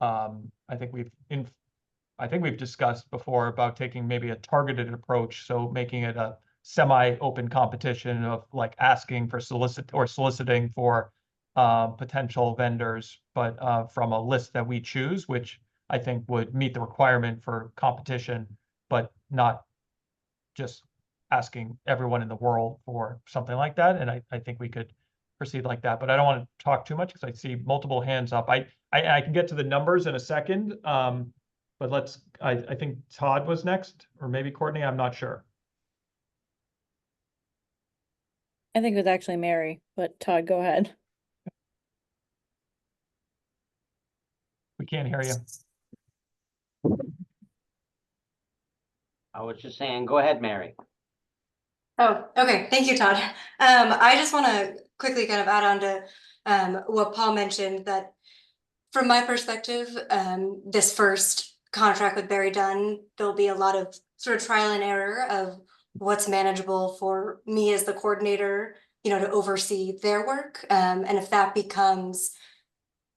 I think we've discussed before about taking maybe a targeted approach, so making it a semi-open competition of like asking for soliciting for potential vendors, but from a list that we choose, which I think would meet the requirement for competition, but not just asking everyone in the world for something like that. And I think we could proceed like that, but I don't want to talk too much because I see multiple hands up. I can get to the numbers in a second, but I think Todd was next, or maybe Courtney, I'm not sure. I think it was actually Mary, but Todd, go ahead. We can't hear you. I was just saying, go ahead, Mary. Oh, okay. Thank you, Todd. I just want to quickly kind of add on to what Paul mentioned, that from my perspective, this first contract with Barry Dunn, there'll be a lot of sort of trial and error of what's manageable for me as the coordinator, to oversee their work. And if that becomes,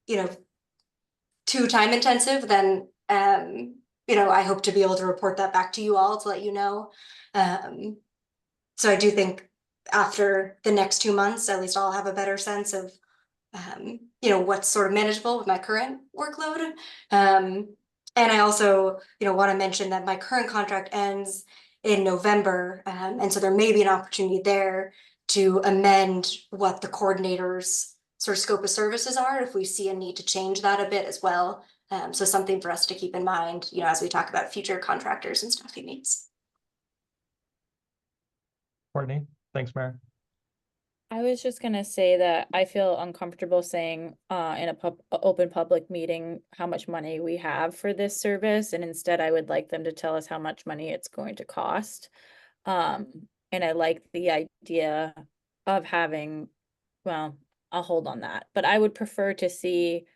too time intensive, then, I hope to be able to report that back to you all to let you know. So I do think after the next 2 months, at least I'll have a better sense of, what's sort of manageable with my current workload. And I also, want to mention that my current contract ends in November. And so there may be an opportunity there to amend what the coordinator's sort of scope of services are if we see a need to change that a bit as well. So something for us to keep in mind, as we talk about future contractors and staffing needs. Courtney, thanks, Mary. I was just gonna say that I feel uncomfortable saying in a open public meeting how much money we have for this service, and instead I would like them to tell us how much money it's going to cost. And I like the idea of having, well, I'll hold on that, but I would prefer to see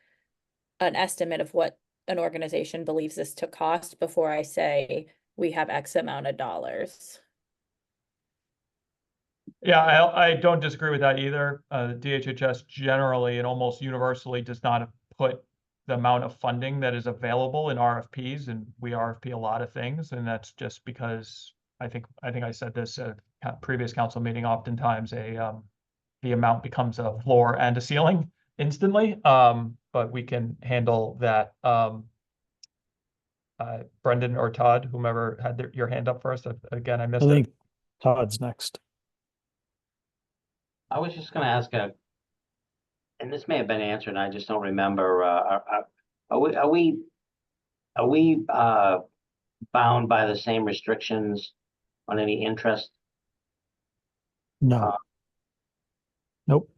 an estimate of what an organization believes this to cost before I say we have X amount of dollars. Yeah, I don't disagree with that either. The DHHS generally and almost universally does not put the amount of funding that is available in RFPs, and we RFP a lot of things, and that's just because I think I said this at a previous council meeting. Oftentimes, the amount becomes a floor and a ceiling instantly. But we can handle that. Brendan or Todd, whomever had your hand up first. Again, I missed I think it. Todd's next. I was just gonna ask and this may have been answered, I just don't remember, are we bound by the same restrictions on any interest? No. Nope.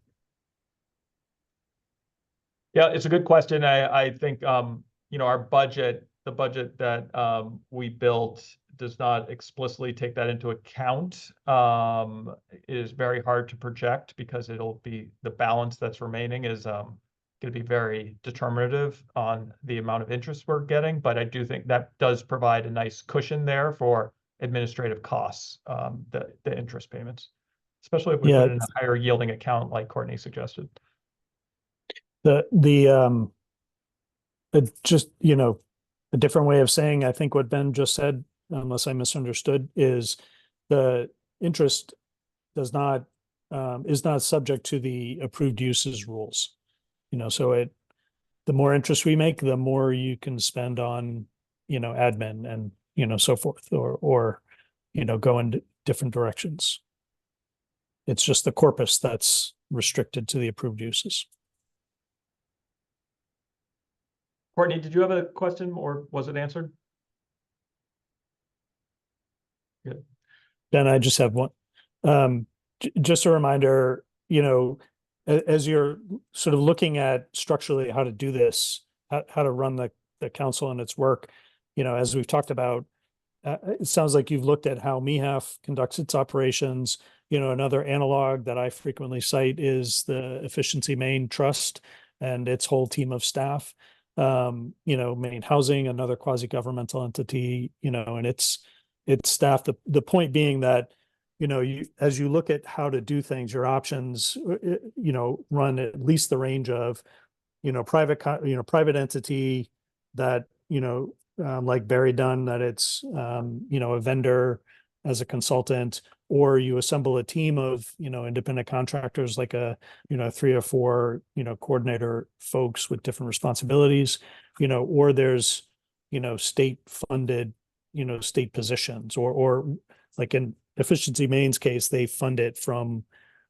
Yeah, it's a good question. I think our budget, the budget that we built does not explicitly take that into account. It is very hard to project because it'll be the balance that's remaining is going to be very determinative on the amount of interest we're getting. But I do think that does provide a nice cushion there for administrative costs, the interest payments, especially if we put it in a higher yielding account like Courtney suggested. Just, a different way of saying, I think what Ben just said, unless I misunderstood, is the interest is not subject to the approved uses rules. So the more interest we make, the more you can spend on, admin and, so forth, or go in different directions. It's just the corpus that's restricted to the approved uses. Courtney, did you have a question or was it answered? Good. Then I just have one. Just a reminder, as you're sort of looking at structurally how to do this, how to run the council and its work, as we've talked about, it sounds like you've looked at how MEHAF conducts its operations. Another analog that I frequently cite is the Efficiency Maine Trust and its whole team of staff. Maine Housing, another quasi-governmental entity, and its staff. The point being that, as you look at how to do things, your options, run at least the range of, private entity that, like Barry Dunn, that it's, a vendor as a consultant, or you assemble a team of, independent contractors, like a, 3 or 4, coordinator folks with different responsibilities, or there's, state funded, state positions, or like in Efficiency Maine's case, they fund it from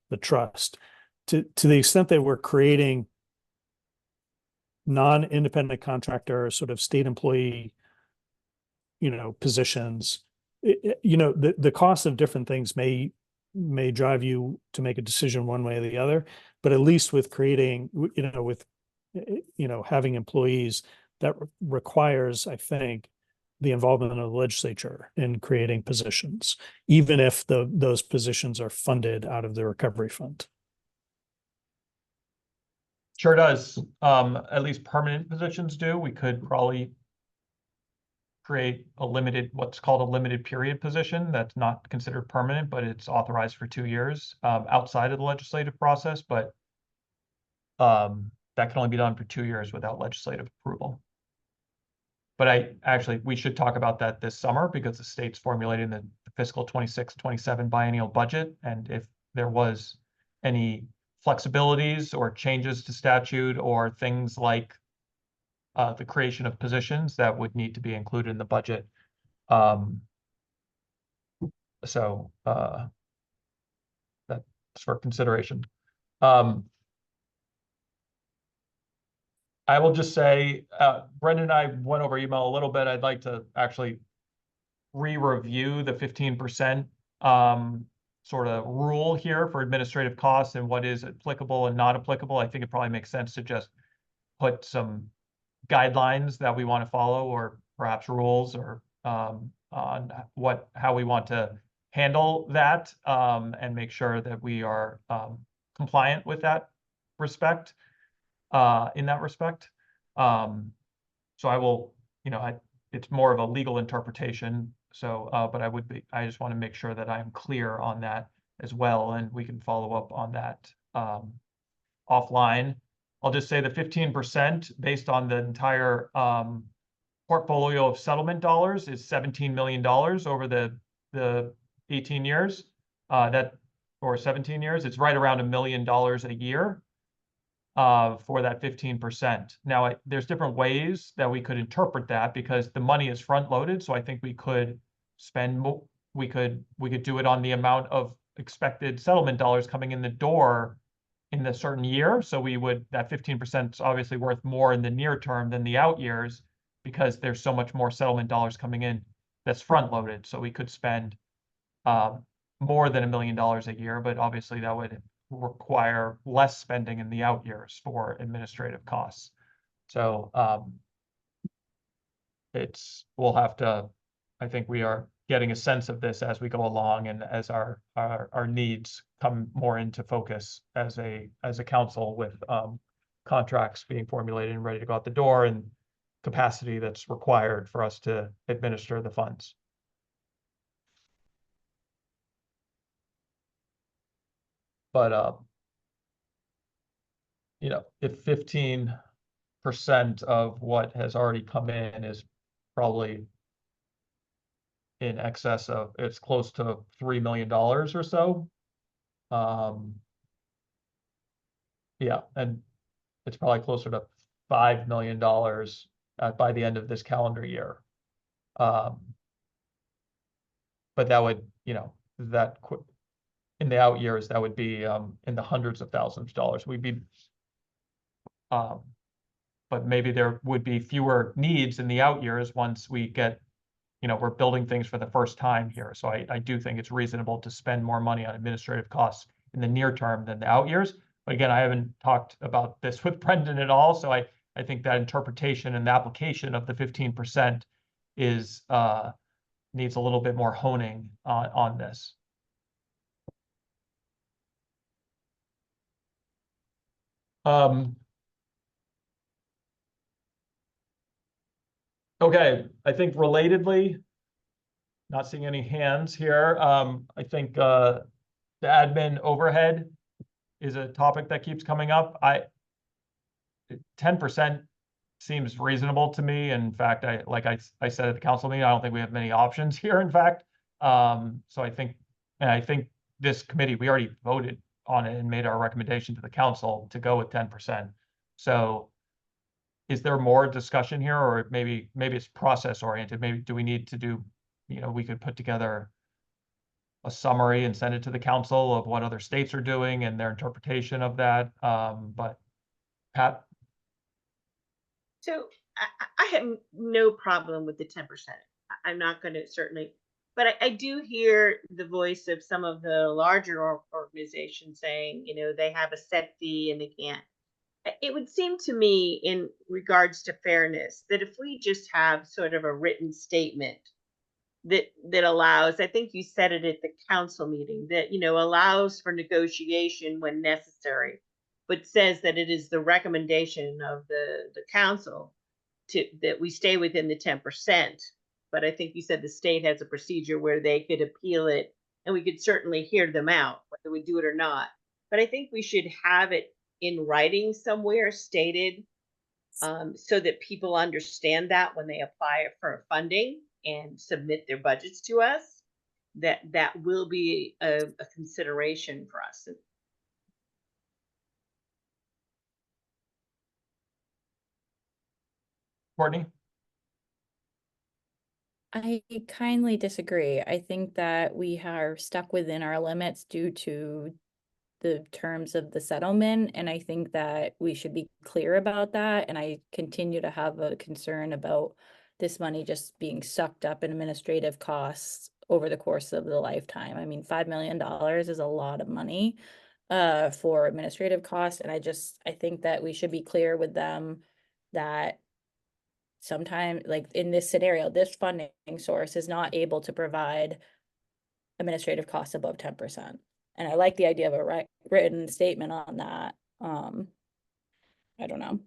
the trust. To the extent that we're creating non-independent contractor, sort of state employee, positions, the cost of different things may drive you to make a decision one way or the other, but at least with creating, having employees, that requires, I think, the involvement of the legislature in creating positions, even if those positions are funded out of the recovery fund. Sure does. At least permanent positions do. We could probably create what's called a limited period position that's not considered permanent, but it's authorized for 2 years outside of the legislative process. But that can only be done for 2 years without legislative approval. But we should talk about that this summer because the state's formulating the fiscal 26-27 biennial budget. And if there was any flexibilities or changes to statute or things like the creation of positions that would need to be included in the budget. So that's for consideration. I will just say, Brendan and I went over email a little bit. I'd like to actually re-review the 15% sort of rule here for administrative costs and what is applicable and not applicable. I think it probably makes sense to just put some guidelines that we want to follow, or perhaps rules, or on how we want to handle that, and make sure that we are compliant with that respect, in that respect. So I will, it's more of a legal interpretation. So, but I just want to make sure that I'm clear on that as well, and we can follow up on that offline. I'll just say the 15% based on the entire portfolio of settlement dollars is $17 million over the 18 years, or 17 years. It's right around $1 million a year for that 15%. Now, there's different ways that we could interpret that, because the money is front loaded. So I think we could spend more. We could do it on the amount of expected settlement dollars coming in the door in the certain year. So that 15% is obviously worth more in the near term than the out years, because there's so much more settlement dollars coming in that's front loaded. So we could spend more than $1 million a year, but obviously that would require less spending in the out years for administrative costs. So we'll have to, I think we are getting a sense of this as we go along, and as our needs come more into focus as a council, with contracts being formulated and ready to go out the door, and capacity that's required for us to administer the funds. But if 15% of what has already come in is probably in excess of, it's close to $3 million or so. Yeah, and it's probably closer to $5 million by the end of this calendar year. But that would, in the out years, that would be in the hundreds of thousands of dollars. But maybe there would be fewer needs in the out years once we get, we're building things for the first time here. So I do think it's reasonable to spend more money on administrative costs in the near term than the out years. But again, I haven't talked about this with Brendan at all. So I think that interpretation and the application of the 15% needs a little bit more honing on this. Okay, I think relatedly, not seeing any hands here. I think the admin overhead is a topic that keeps coming up. 10% seems reasonable to me. In fact, like I said at the council meeting, I don't think we have many options here, in fact. So I think this committee, we already voted on it and made our recommendation to the council to go with 10%. So is there more discussion here, or maybe it's process oriented? Maybe do we need to do, we could put together a summary and send it to the council of what other states are doing and their interpretation of that. But Pat? So I have no problem with the 10%. I'm not going to certainly, but I do hear the voice of some of the larger organizations saying, they have a set fee and they can't. It would seem to me, in regards to fairness, that if we just have sort of a written statement that allows, I think you said it at the council meeting, that, allows for negotiation when necessary, but says that it is the recommendation of the council that we stay within the 10%. But I think you said the state has a procedure where they could appeal it, and we could certainly hear them out, whether we do it or not. But I think we should have it in writing somewhere stated, so that people understand that when they apply for funding and submit their budgets to us, that will be a consideration for us. Courtney? I kindly disagree. I think that we are stuck within our limits due to the terms of the settlement, and I think that we should be clear about that. And I continue to have a concern about this money just being sucked up in administrative costs over the course of the lifetime. I mean, $5 million is a lot of money for administrative costs, and I think that we should be clear with them that sometimes, like in this scenario, this funding source is not able to provide administrative costs above 10%. And I like the idea of a written statement on that. I don't know.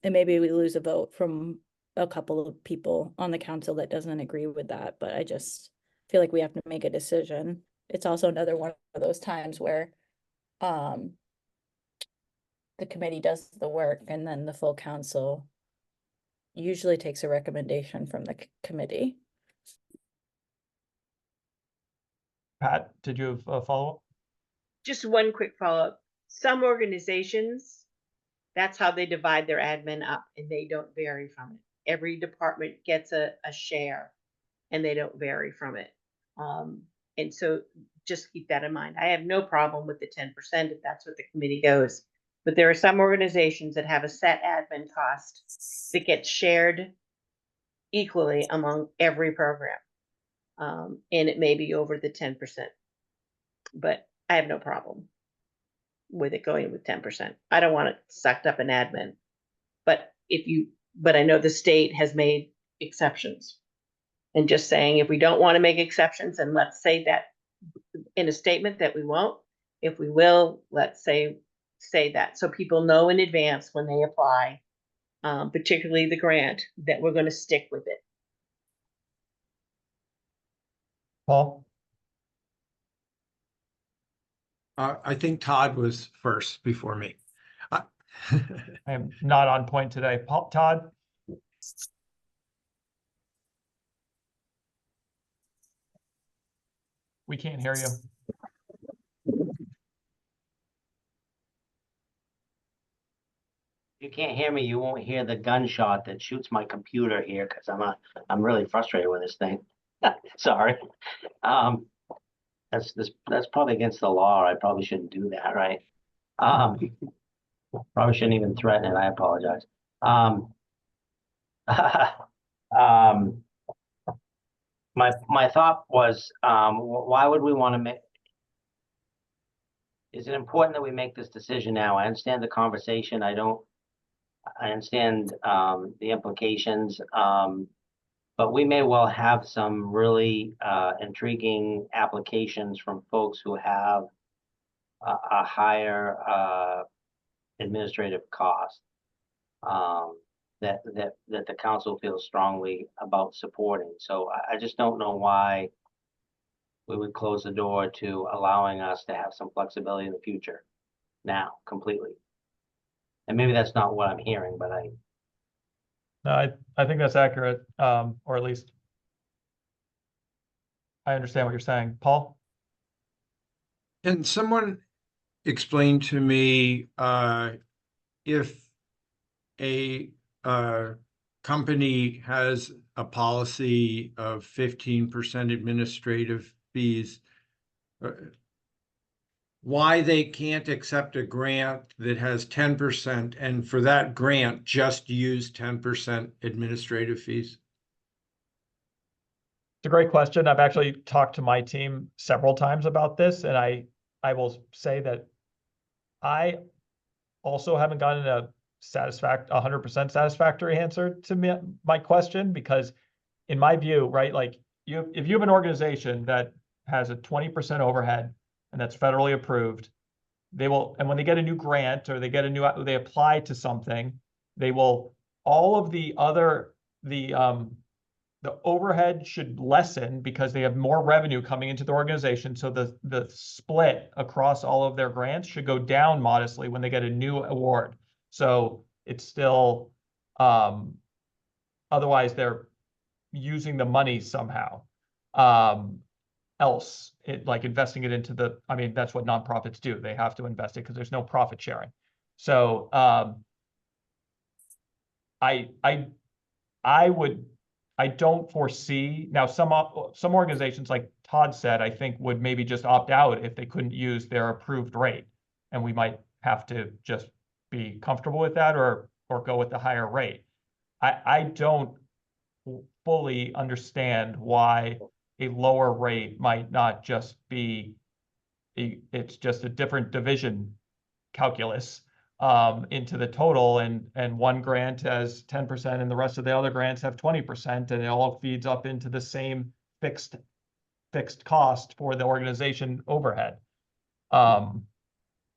And maybe we lose a vote from a couple of people on the council that doesn't agree with that, but I just feel like we have to make a decision. It's also another one of those times where the committee does the work and then the full council usually takes a recommendation from the committee. Pat, did you have a follow-up? Just one quick follow-up. Some organizations, that's how they divide their admin up, and they don't vary from it. Every department gets a share, and they don't vary from it. And so just keep that in mind. I have no problem with the 10% if that's what the committee goes. But there are some organizations that have a set admin cost that gets shared equally among every program. And it may be over the 10%. But I have no problem with it going with 10%. I don't want it sucked up in admin. But I know the state has made exceptions. And just saying, if we don't want to make exceptions, and let's say that in a statement that we won't. If we will, let's say that, so people know in advance when they apply, particularly the grant, that we're going to stick with it. Paul? I think Todd was first before me. I am not on point today. Todd? We can't hear you. If you can't hear me, you won't hear the gunshot that shoots my computer here because I'm really frustrated with this thing. Sorry. That's probably against the law. I probably shouldn't do that, right? Probably shouldn't even threaten it. I apologize. My thought was, why would we want to make? Is it important that we make this decision now? I understand the conversation. I understand the implications, but we may well have some really intriguing applications from folks who have a higher administrative cost that the council feels strongly about supporting. So I just don't know why we would close the door to allowing us to have some flexibility in the future now completely. And maybe that's not what I'm hearing, but No, I think that's accurate, or at least I understand what you're saying. Paul? Can someone explain to me if a company has a policy of 15% administrative fees, why they can't accept a grant that has 10% and for that grant just use 10% administrative fees? It's a great question. I've actually talked to my team several times about this, and I will say that I also haven't gotten a 100% satisfactory answer to my question, because in my view, right, like if you have an organization that has a 20% overhead and that's federally approved, and when they get a new grant or they apply to something, they will, all of the overhead should lessen because they have more revenue coming into the organization. So the split across all of their grants should go down modestly when they get a new award. So it's still, otherwise they're using the money somehow else, like investing it into that's what nonprofits do. They have to invest it because there's no profit sharing. So I don't foresee, now some organizations, like Todd said, I think would maybe just opt out if they couldn't use their approved rate. And we might have to just be comfortable with that or go with the higher rate. I don't fully understand why a lower rate might not just be, it's just a different division calculus into the total, and one grant has 10% and the rest of the other grants have 20%, and it all feeds up into the same fixed cost for the organization overhead.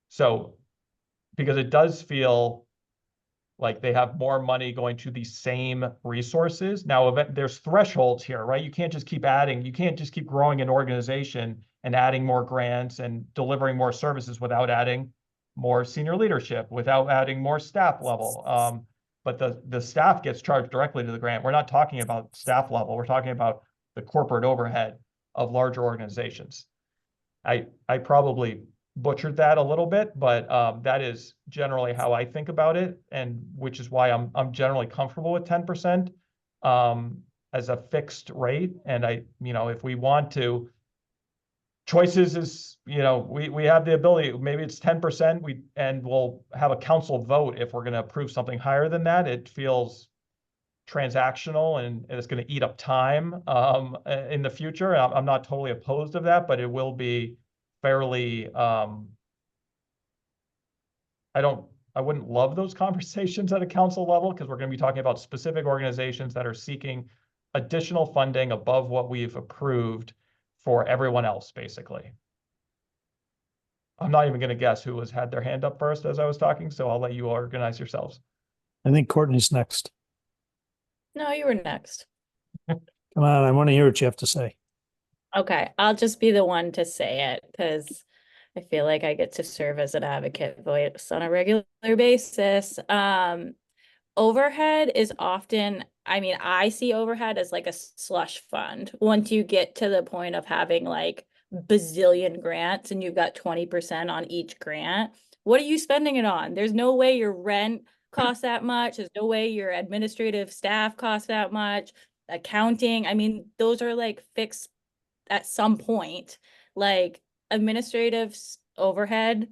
So because it does feel like they have more money going to the same resources. Now, there's thresholds here, right? You can't just keep adding, you can't just keep growing an organization and adding more grants and delivering more services without adding more senior leadership, without adding more staff level. But the staff gets charged directly to the grant. We're not talking about staff level. We're talking about the corporate overhead of larger organizations. I probably butchered that a little bit, but that is generally how I think about it, and which is why I'm generally comfortable with 10% as a fixed rate. And if we want to, choices is, we have the ability, maybe it's 10%, and we'll have a council vote if we're going to approve something higher than that. It feels transactional and it's going to eat up time in the future. I'm not totally opposed of that, but it will be fairly, I wouldn't love those conversations at a council level, because we're going to be talking about specific organizations that are seeking additional funding above what we've approved for everyone else, basically. I'm not even going to guess who had their hand up first as I was talking, so I'll let you organize yourselves. I think Courtney's next. No, you were next. Come on, I want to hear what you have to say. Okay, I'll just be the one to say it because I feel like I get to serve as an advocate voice on a regular basis. Overhead is often, I see overhead as like a slush fund. Once you get to the point of having like bazillion grants and you've got 20% on each grant, what are you spending it on? There's no way your rent costs that much. There's no way your administrative staff costs that much. Accounting, those are like fixed at some point. Like administrative overhead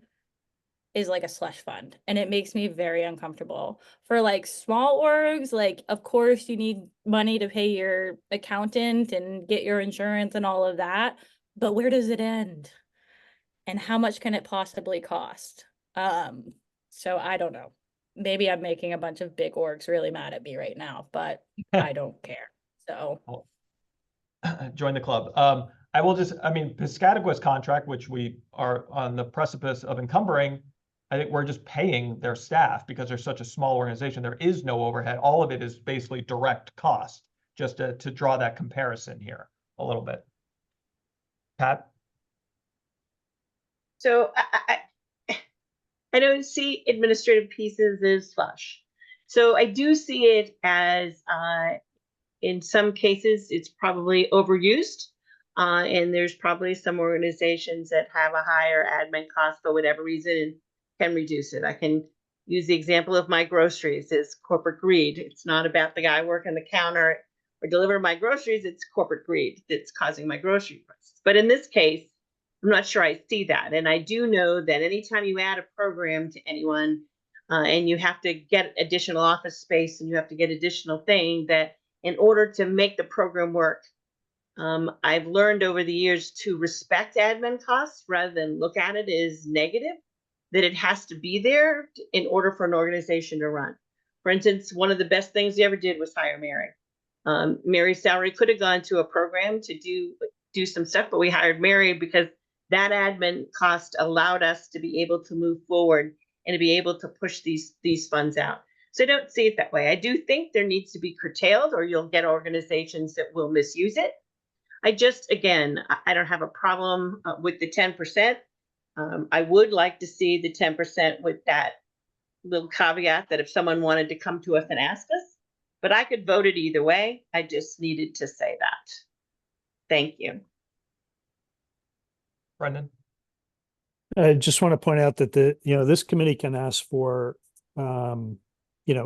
is like a slush fund, and it makes me very uncomfortable. For like small orgs, like of course you need money to pay your accountant and get your insurance and all of that, but where does it end? And how much can it possibly cost? So I don't know. Maybe I'm making a bunch of big orgs really mad at me right now, but I don't care. So Join the club. I will just, Piscataqua's contract, which we are on the precipice of encumbering, I think we're just paying their staff because they're such a small organization. There is no overhead. All of it is basically direct cost, just to draw that comparison here a little bit. Pat? So I don't see administrative pieces as slush. So I do see it as, in some cases, it's probably overused. And there's probably some organizations that have a higher admin cost for whatever reason and can reduce it. I can use the example of my groceries as corporate greed. It's not about the guy working the counter or delivering my groceries. It's corporate greed that's causing my grocery prices. But in this case, I'm not sure I see that. And I do know that anytime you add a program to anyone and you have to get additional office space and you have to get additional thing, that in order to make the program work, I've learned over the years to respect admin costs rather than look at it as negative, that it has to be there in order for an organization to run. For instance, one of the best things we ever did was hire Mary. Mary's salary could have gone to a program to do some stuff, but we hired Mary because that admin cost allowed us to be able to move forward and to be able to push these funds out. So I don't see it that way. I do think there needs to be curtailed, or you'll get organizations that will misuse it. I don't have a problem with the 10%. I would like to see the 10% with that little caveat that if someone wanted to come to us and ask us, but I could vote it either way. I just needed to say that. Thank you. Brendan? I just want to point out that this committee can ask for,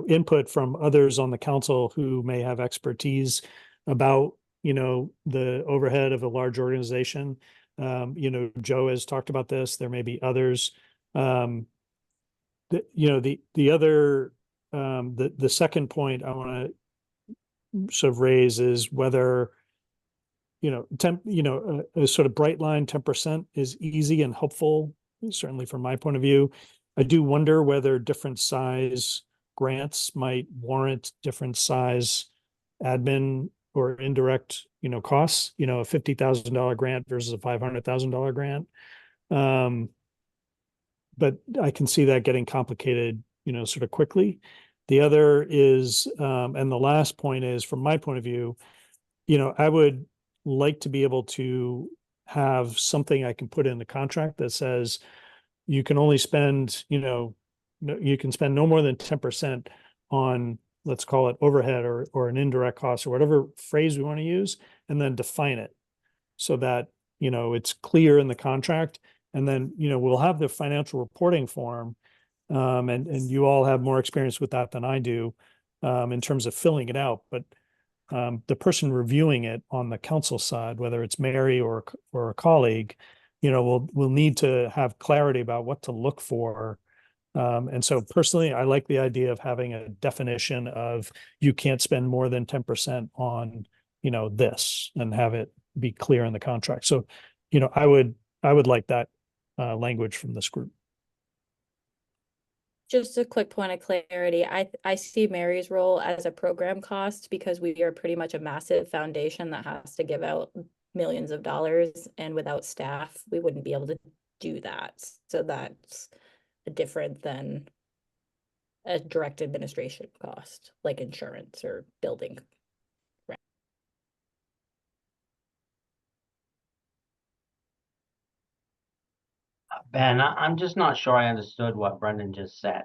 input from others on the council who may have expertise about, the overhead of a large organization. Joe has talked about this. There may be others. The other, the second point I want to sort of raise is whether, a sort of bright line 10% is easy and helpful, certainly from my point of view. I do wonder whether different size grants might warrant different size admin or indirect, costs, a $50,000 grant versus a $500,000 grant. But I can see that getting complicated, sort of quickly. The other is, and the last point is, from my point of view, I would like to be able to have something I can put in the contract that says you can only spend, you can spend no more than 10% on, let's call it overhead or an indirect cost or whatever phrase we want to use, and then define it so that, it's clear in the contract. And then, we'll have the financial reporting form. And you all have more experience with that than I do, in terms of filling it out. But the person reviewing it on the council side, whether it's Mary or a colleague, will need to have clarity about what to look for. And so personally, I like the idea of having a definition of you can't spend more than 10% on, this, and have it be clear in the contract. So, I would like that language from this group. Just a quick point of clarity. I see Mary's role as a program cost because we are pretty much a massive foundation that has to give out millions of dollars, and without staff, we wouldn't be able to do that. So that's different than a direct administration cost, like insurance or building. Ben, I'm just not sure I understood what Brendan just said.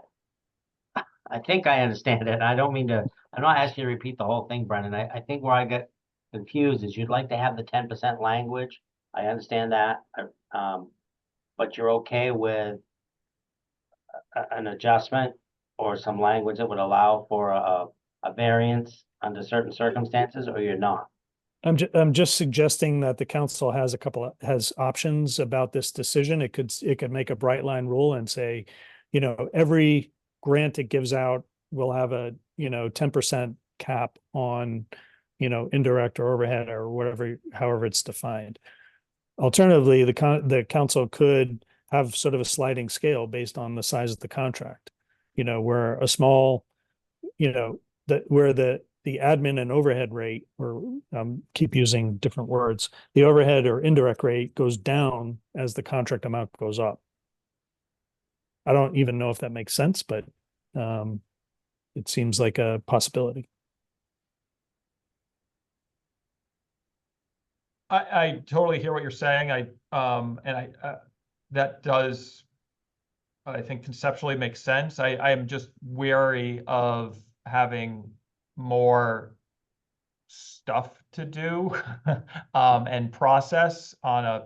I think I understand it. I don't mean to, I'm not asking you to repeat the whole thing, Brendan. I think where I get confused is you'd like to have the 10% language. I understand that. But you're okay with an adjustment or some language that would allow for a variance under certain circumstances, or you're not? I'm just suggesting that the council has options about this decision. It could make a bright line rule and say, every grant it gives out will have a, 10% cap on, indirect or overhead or whatever, however it's defined. Alternatively, the council could have sort of a sliding scale based on the size of the contract, where a small, where the admin and overhead rate, or keep using different words, the overhead or indirect rate goes down as the contract amount goes up. I don't even know if that makes sense, but it seems like a possibility. I totally hear what you're saying. That does, I think, conceptually make sense. I am just wary of having more stuff to do and process on a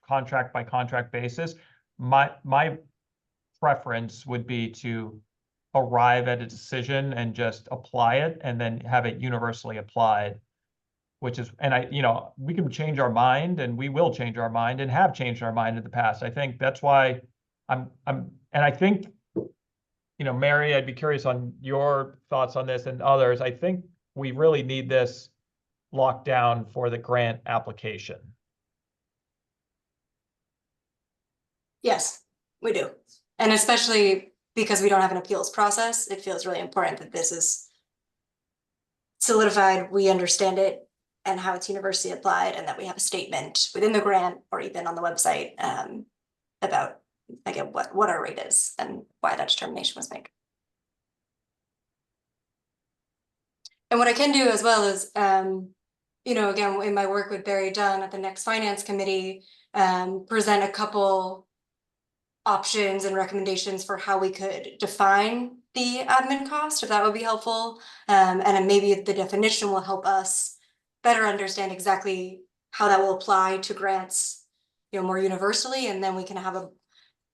contract by contract basis. My preference would be to arrive at a decision and just apply it, and then have it universally applied, which is, and we can change our mind, and we will change our mind, and have changed our mind in the past. I think that's why and I think, Mary, I'd be curious on your thoughts on this and others. I think we really need this locked down for the grant application. Yes, we do. And especially because we don't have an appeals process, it feels really important that this is solidified, we understand it and how it's universally applied, and that we have a statement within the grant or even on the website about, again, what our rate is and why that determination was made. And what I can do as well is, again, in my work with Barry Dunn at the next finance committee, present a couple options and recommendations for how we could define the admin cost, if that would be helpful. And then maybe the definition will help us better understand exactly how that will apply to grants, more universally. And then we can have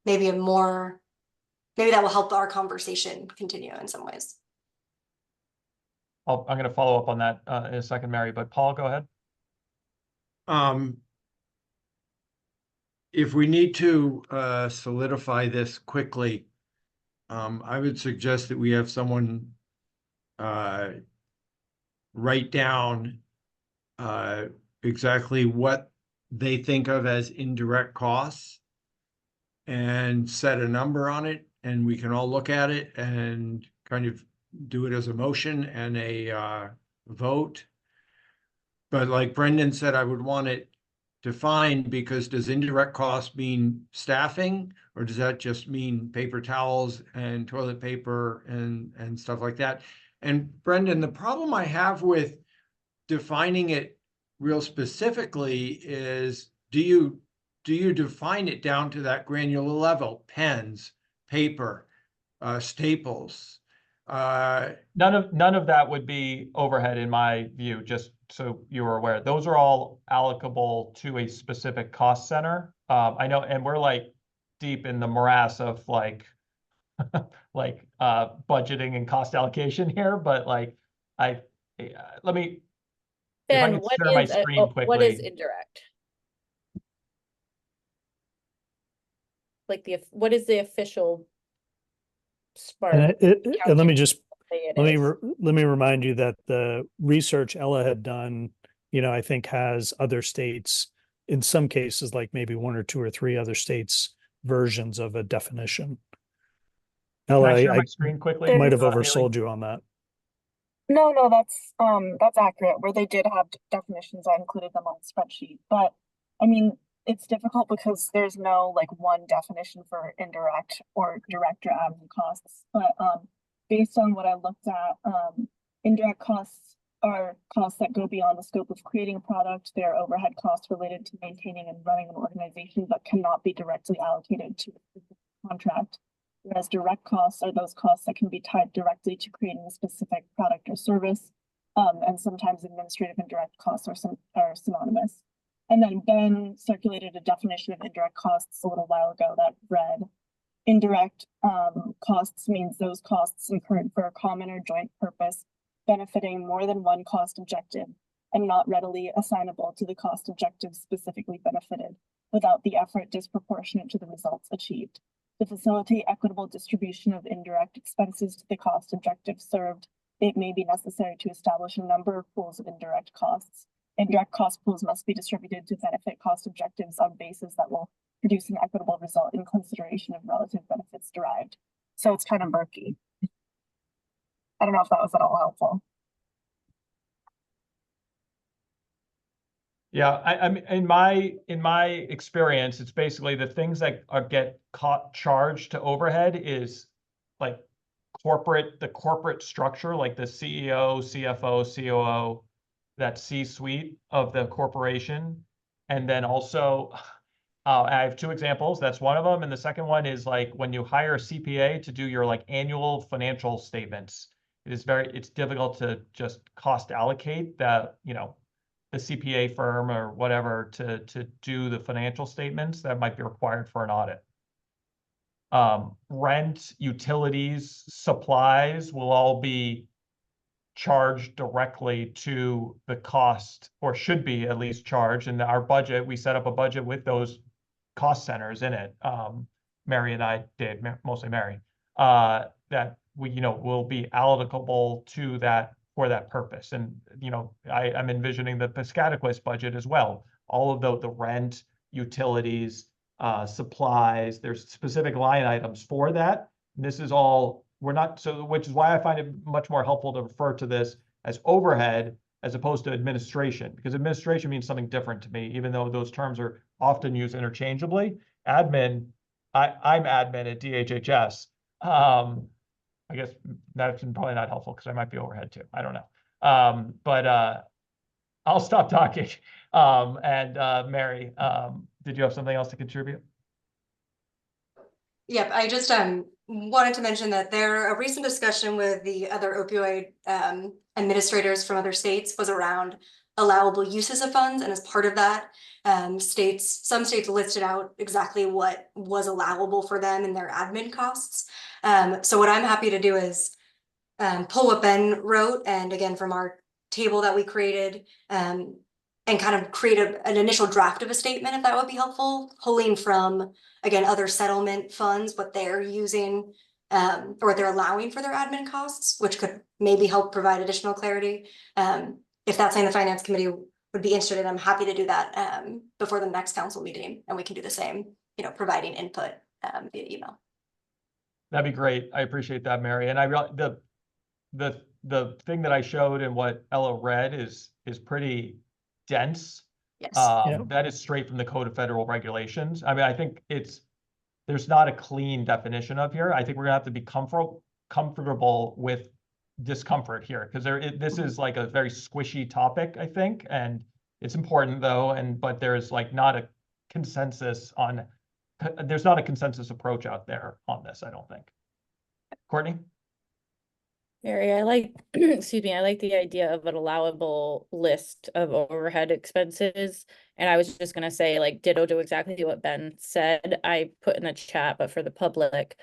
maybe that will help our conversation continue in some ways. I'm gonna follow up on that in a second, Mary, but Paul, go ahead. If we need to solidify this quickly, I would suggest that we have someone write down exactly what they think of as indirect costs and set a number on it, and we can all look at it and kind of do it as a motion and a vote. But like Brendan said, I would want it defined, because does indirect cost mean staffing, or does that just mean paper towels and toilet paper and stuff like that? And Brendan, the problem I have with defining it real specifically is, do you define it down to that granular level? Pens, paper, staples. None of that would be overhead in my view, just so you are aware. Those are all allocable to a specific cost center. I know, and we're like deep in the morass of like budgeting and cost allocation here, but like let me, if I Ben, can what share my is, screen what is quickly. indirect? Like what is the official SMART? And and let me just, say it let me, is? let me remind you that the research Ella had done, I think has other states, in some cases, like maybe one or two or three other states' versions of a definition. Can Ella, I share I my screen quickly? might have Haley? oversold you on that. No, that's accurate. Where they did have definitions, I included them on the spreadsheet. But I mean, it's difficult because there's no like one definition for indirect or direct or admin costs. But based on what I looked at, indirect costs are costs that go beyond the scope of creating a product. They are overhead costs related to maintaining and running an organization but cannot be directly allocated to the contract. Whereas direct costs are those costs that can be tied directly to creating a specific product or service. And sometimes administrative and direct costs are synonymous. And then Ben circulated a definition of indirect costs a little while ago that read, indirect costs means those costs incurred for a common or joint purpose, benefiting more than one cost objective and not readily assignable to the cost objective specifically benefited, without the effort disproportionate to the results achieved. To facilitate equitable distribution of indirect expenses to the cost objective served, it may be necessary to establish a number of pools of indirect costs. Indirect cost pools must be distributed to benefit cost objectives on basis that will produce an equitable result in consideration of relative benefits derived. So it's kind of murky. I don't know if that was at all helpful. Yeah, I mean, in my experience, it's basically the things that get charged to overhead is like the corporate structure, like the CEO, CFO, COO, that C-suite of the corporation. And then also, I have two examples. That's one of them. And the second one is like when you hire a CPA to do your like annual financial statements, it's difficult to just cost allocate that, the CPA firm or whatever to do the financial statements that might be required for an audit. Rent, utilities, supplies will all be charged directly to the cost, or should be at least charged. In our budget, we set up a budget with those cost centers in it. Mary and I did, mostly Mary, that we, will be allocable to that for that purpose. And, I'm envisioning the Piscataquis budget as well. All of the rent, utilities, supplies, there's specific line items for that. And this is all, which is why I find it much more helpful to refer to this as overhead as opposed to administration, because administration means something different to me, even though those terms are often used interchangeably. Admin, I'm admin at DHHS. I guess that's probably not helpful because I might be overhead too. I don't know. But I'll stop talking. Mary, did you have something else to contribute? Yep, I just wanted to mention that a recent discussion with the other opioid administrators from other states was around allowable uses of funds, and as part of that, some states listed out exactly what was allowable for them in their admin costs. So what I'm happy to do is pull what Ben wrote, and again, from our table that we created, and kind of create an initial draft of a statement, if that would be helpful, pulling from, again, other settlement funds, what they're using, or what they're allowing for their admin costs, which could maybe help provide additional clarity. If that's something the finance committee would be interested in, I'm happy to do that before the next council meeting, and we can do the same, providing input via email. That'd be great. I appreciate that, Mary. And I real the thing that I showed and what Ella read is pretty dense. Yes. That is straight from the Code of Federal Regulations. I mean, I think there's not a clean definition of here. I think we're gonna have to be comfortable with discomfort here, because this is like a very squishy topic, I think, and it's important though. But there's like not a consensus approach out there on this, I don't think. Courtney? Mary, I like, excuse me, I like the idea of an allowable list of overhead expenses. And I was just gonna say, like, ditto to exactly what Ben said. I put in the chat, but for the public,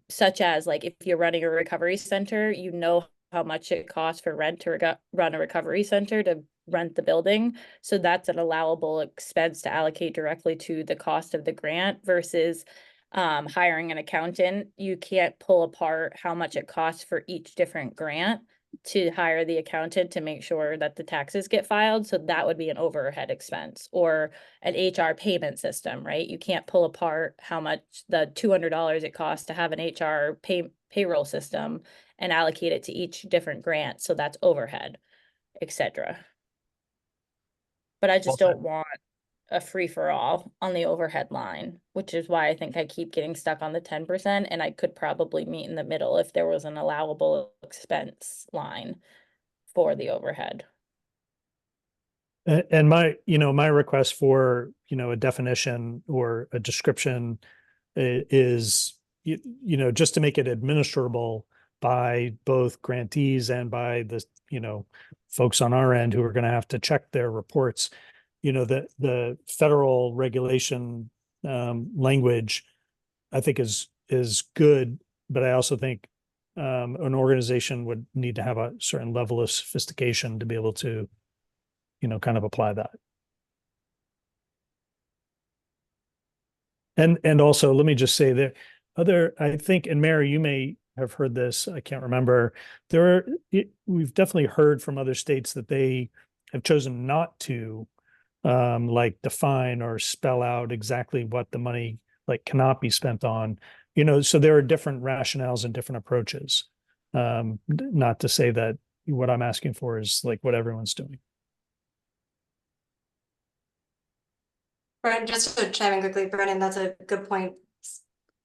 such as like if you're running a recovery center, you know how much it costs for rent to run a recovery center, to rent the building. So that's an allowable expense to allocate directly to the cost of the grant versus hiring an accountant. You can't pull apart how much it costs for each different grant to hire the accountant to make sure that the taxes get filed. So that would be an overhead expense, or an HR payment system, right? You can't pull apart how much the $200 it costs to have an HR payroll system and allocate it to each different grant. So that's overhead, etc. But I just don't want a free-for-all on the overhead line, which is why I think I keep getting stuck on the 10%, and I could probably meet in the middle if there was an allowable expense line for the overhead. And my request for, a definition or a description is, just to make it administrable by both grantees and by the, folks on our end who are going to have to check their reports. The federal regulation language, I think is good, but I also think an organization would need to have a certain level of sophistication to be able to, kind of apply that. And also, let me just say there, I think, and Mary, you may have heard this, I can't remember. We've definitely heard from other states that they have chosen not to like define or spell out exactly what the money like cannot be spent on, so there are different rationales and different approaches. Not to say that what I'm asking for is like what everyone's doing. Brennan, just to chime in quickly, Brennan, that's a good point.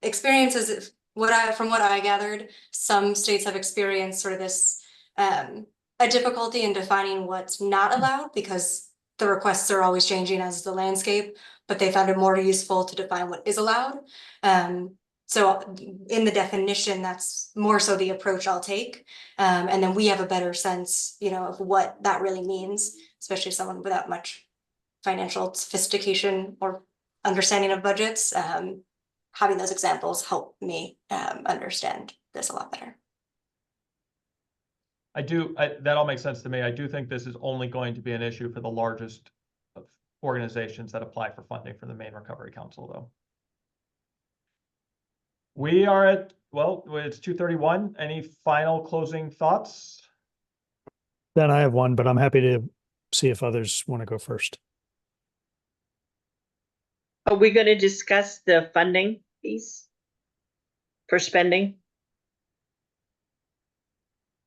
Experiences, from what I gathered, some states have experienced sort of this a difficulty in defining what's not allowed, because the requests are always changing as the landscape, but they found it more useful to define what is allowed. So in the definition, that's more so the approach I'll take. And then we have a better sense, of what that really means, especially someone without much financial sophistication or understanding of budgets. Having those examples help me understand this a lot better. That all makes sense to me. I do think this is only going to be an issue for the largest of organizations that apply for funding for the Maine Recovery Council, though. We are at, well, it's 2:31. Any final closing thoughts? Then I have one, but I'm happy to see if others want to go first. Are we going to discuss the funding piece for spending?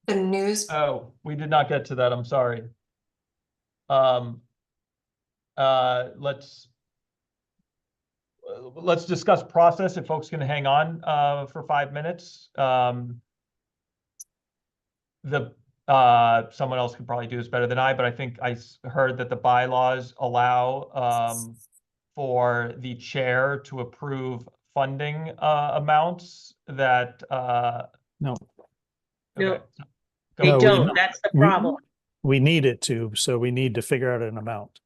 The news. Oh, we did not get to that. I'm sorry. Let's discuss process if folks can hang on for 5 minutes. Someone else could probably do this better than I, but I think I heard that the bylaws allow for the chair to approve funding amounts that No. Okay. They No, don't. That's the problem. We need it to, so we need to figure out an amount.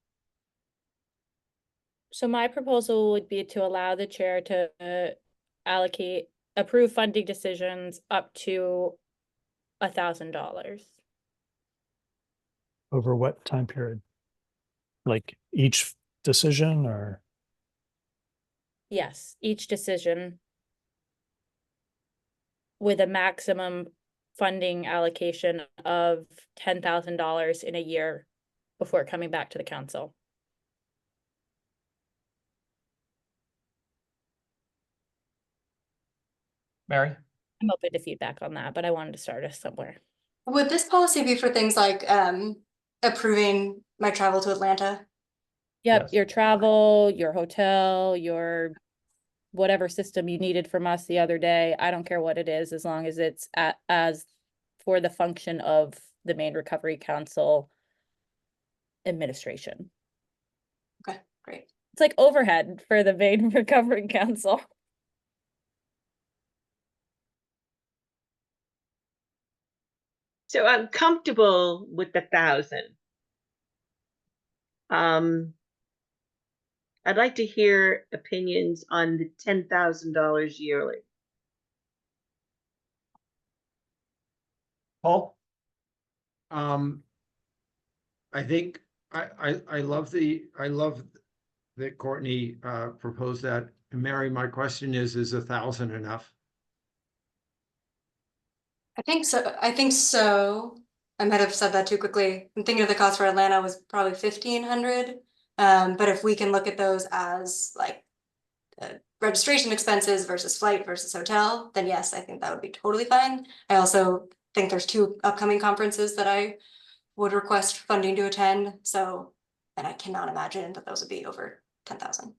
So my proposal would be to allow the chair to approve funding decisions up to $1,000. Over what time period? Like each decision or? Yes, each decision with a maximum funding allocation of $10,000 in a year before coming back to the council. Mary? I'm open to feedback on that, but I wanted to start us somewhere. Would this policy be for things like approving my travel to Atlanta? Yep, Yes. your travel, your hotel, your whatever system you needed from us the other day. I don't care what it is, as long as it's as for the function of the Maine Recovery Council administration. Okay, great. It's like overhead for the Maine Recovery Council. So I'm comfortable with the 1,000. I'd like to hear opinions on the $10,000 yearly. Paul? I think I love that Courtney proposed that. And Mary, my question is 1,000 enough? I think so. I might have said that too quickly. I'm thinking of the cost for Atlanta was probably 1,500. But if we can look at those as like registration expenses versus flight versus hotel, then yes, I think that would be totally fine. I also think there's 2 upcoming conferences that I would request funding to attend. So, and I cannot imagine that those would be over 10,000.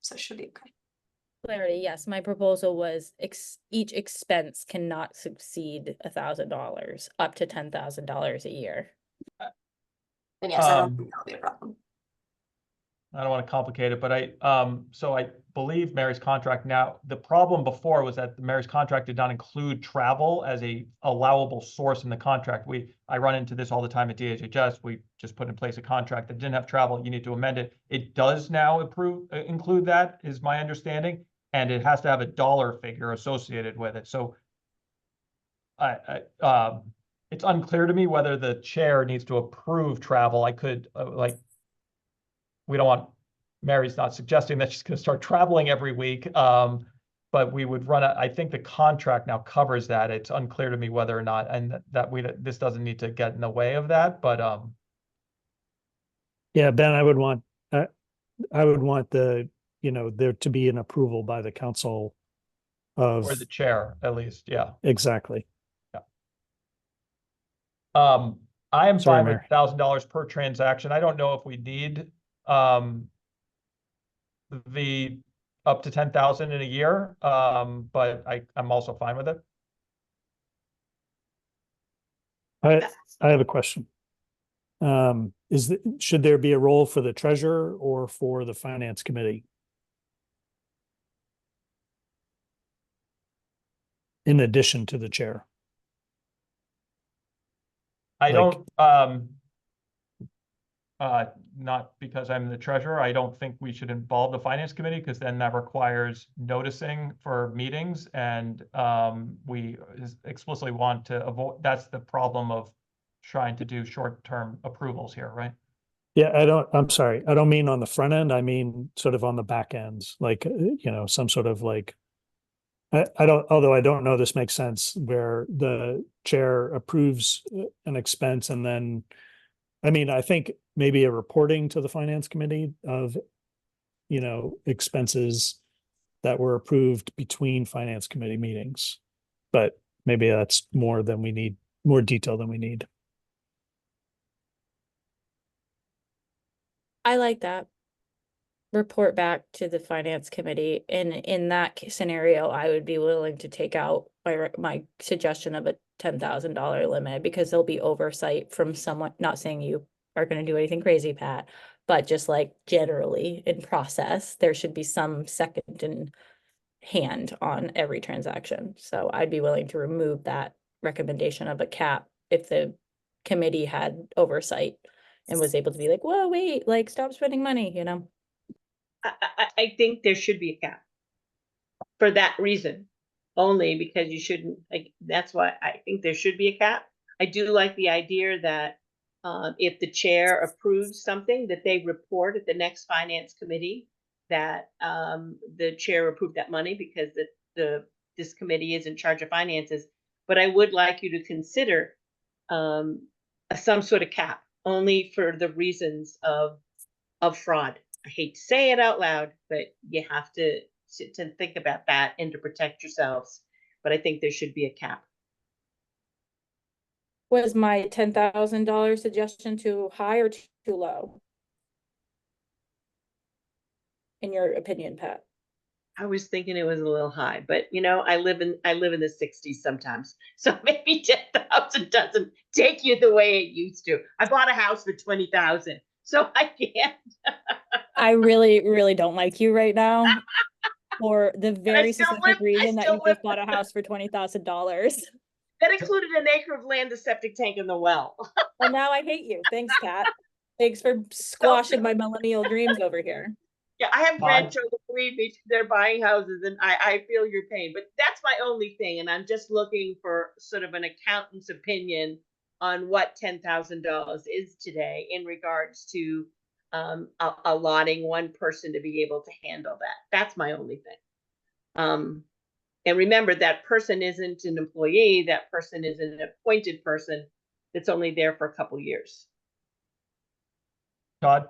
So it should be okay. Clarity, yes, my proposal was each expense cannot succeed $1,000, up to $10,000 a year. And yes, I don't think that'll be a problem. I don't want to complicate it, but so I believe Mary's contract now, the problem before was that Mary's contract did not include travel as a allowable source in the contract. I run into this all the time at DHHS. We just put in place a contract that didn't have travel. You need to amend it. It does now include that, is my understanding, and it has to have a dollar figure associated with it. So it's unclear to me whether the chair needs to approve travel. I could we don't want, Mary's not suggesting that she's going to start traveling every week. But we would I think the contract now covers that. It's unclear to me whether or not, and this doesn't need to get in the way of that, but, Yeah, Ben, I would want there to be an approval by the council of. or the chair, at least, yeah. Exactly. I am Sorry, fine with Mary. $1,000 per transaction. I don't know if we need, the up to 10,000 in a year, but I'm also fine with it. I have a question. Should there be a role for the treasurer or for the finance committee? In addition to the chair? I Like- don't, not because I'm the treasurer, I don't think we should involve the finance committee, because then that requires noticing for meetings, and we explicitly want to avoid, that's the problem of trying to do short-term approvals here, right? Yeah, I'm sorry. I don't mean on the front end. I mean sort of on the back ends, like, some sort of like, although I don't know this makes sense, where the chair approves an expense and then, I think maybe a reporting to the finance committee of, expenses that were approved between finance committee meetings. But maybe that's more detail than we need. I like that. Report back to the finance committee. And in that scenario, I would be willing to take out my suggestion of a $10,000 limit, because there'll be oversight from someone, not saying you are going to do anything crazy, Pat, but just like generally in process, there should be some second in hand on every transaction. So I'd be willing to remove that recommendation of a cap if the committee had oversight and was able to be like, whoa, wait, like, stop spending money, I think there should be a cap for that reason. only because you shouldn't, like, that's why I think there should be a cap. I do like the idea that if the chair approves something, that they report at the next finance committee that the chair approved that money because this committee is in charge of finances. But I would like you to consider some sort of cap, only for the reasons of fraud. I hate to say it out loud, but you have to think about that and to protect yourselves. But I think there should be a cap. Was my $10,000 suggestion too high or too low? In your opinion, Pat? I was thinking it was a little high, but you know, I live in the 60s sometimes. So maybe 10,000 doesn't take you the way it used to. I bought a house for 20,000, so I can't. I really, really don't like you right now for the very specific reason that you just bought a house for $20,000. That included an acre of land, the septic tank, and the well. Well, now I hate you. Thanks, Kat. Thanks for squashing my millennial dreams over here. Yeah, I have grandchildren, believe me, they're buying houses, and I feel your pain, but that's my only thing, and I'm just looking for sort of an accountant's opinion on what $10,000 is today in regards to allotting one person to be able to handle that. That's my only thing. And remember, that person isn't an employee, that person is an appointed person that's only there for a couple years. Todd?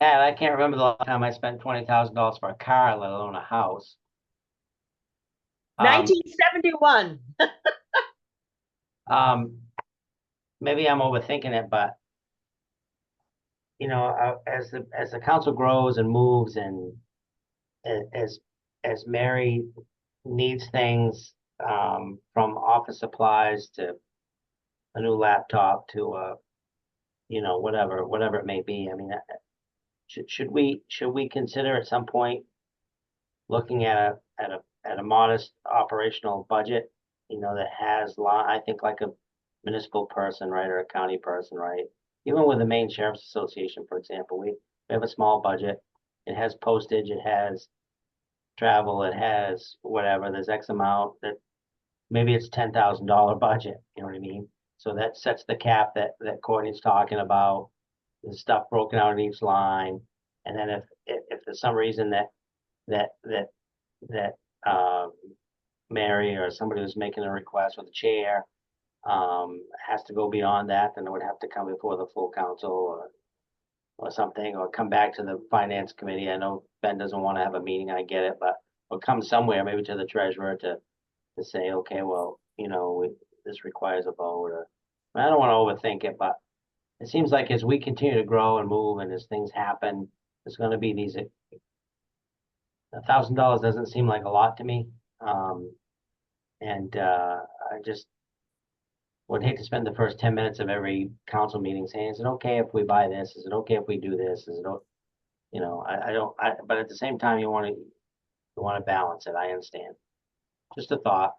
Yeah, I can't remember the last time I spent $20,000 for a car, let alone a house. 1971. Maybe I'm overthinking it, but you know, as the council grows and moves, and as Mary needs things from office supplies to a new laptop to you know, whatever it may be. I mean, should we consider at some point looking at a modest operational budget, you know, that has I think like a municipal person, right, or a county person, right? Even with the Maine Sheriff's Association, for example, we have a small budget. It has postage, it has travel, it has whatever. There's X amount that maybe it's $10,000 budget. You know what I mean? So that sets the cap that Courtney's talking about. The stuff broken out in each line, and then if there's some reason that Mary or somebody who's making a request, or the chair has to go beyond that, then it would have to come before the full council or something, or come back to the finance committee. I know Ben doesn't want to have a meeting, I get it, but or come somewhere, maybe to the treasurer to say, okay, well, you know, this requires a vote. Or I don't want to overthink it, but it seems like as we continue to grow and move, and as things happen, there's going to be these. $1,000 doesn't seem like a lot to me, and I just would hate to spend the first 10 minutes of every council meeting saying, "Is it okay if we buy this? Is it okay if we do this? Is it, you know?" I don't. But at the same time, you want to balance it. I understand. Just a thought.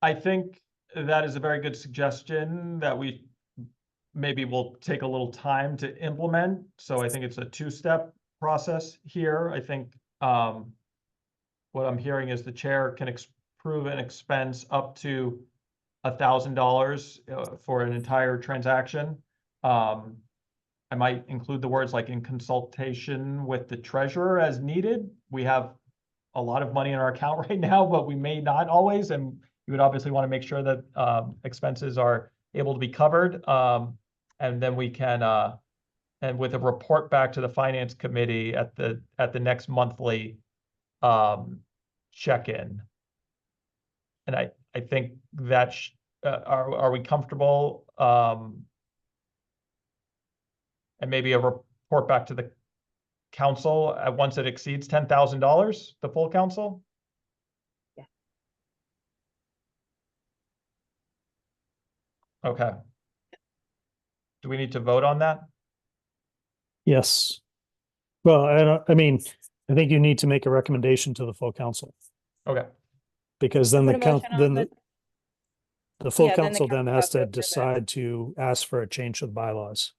I think that is a very good suggestion that we maybe will take a little time to implement. So I think it's a two-step process here. I think what I'm hearing is the chair can approve an expense up to $1,000 for an entire transaction. I might include the words like in consultation with the treasurer as needed. We have a lot of money in our account right now, but we may not always, and you would obviously want to make sure that expenses are able to be covered. And then we can, and with a report back to the finance committee at the next monthly check-in. And I think that are we comfortable? And maybe a report back to the council once it exceeds $10,000, the full council? Yeah. Okay. Do we need to vote on that? Yes. Well, I mean, I think you need to make a recommendation to the full council, Okay. because then Put a motion on the full Yeah, then the council then council has has to to approve it. decide to ask for a change of bylaws.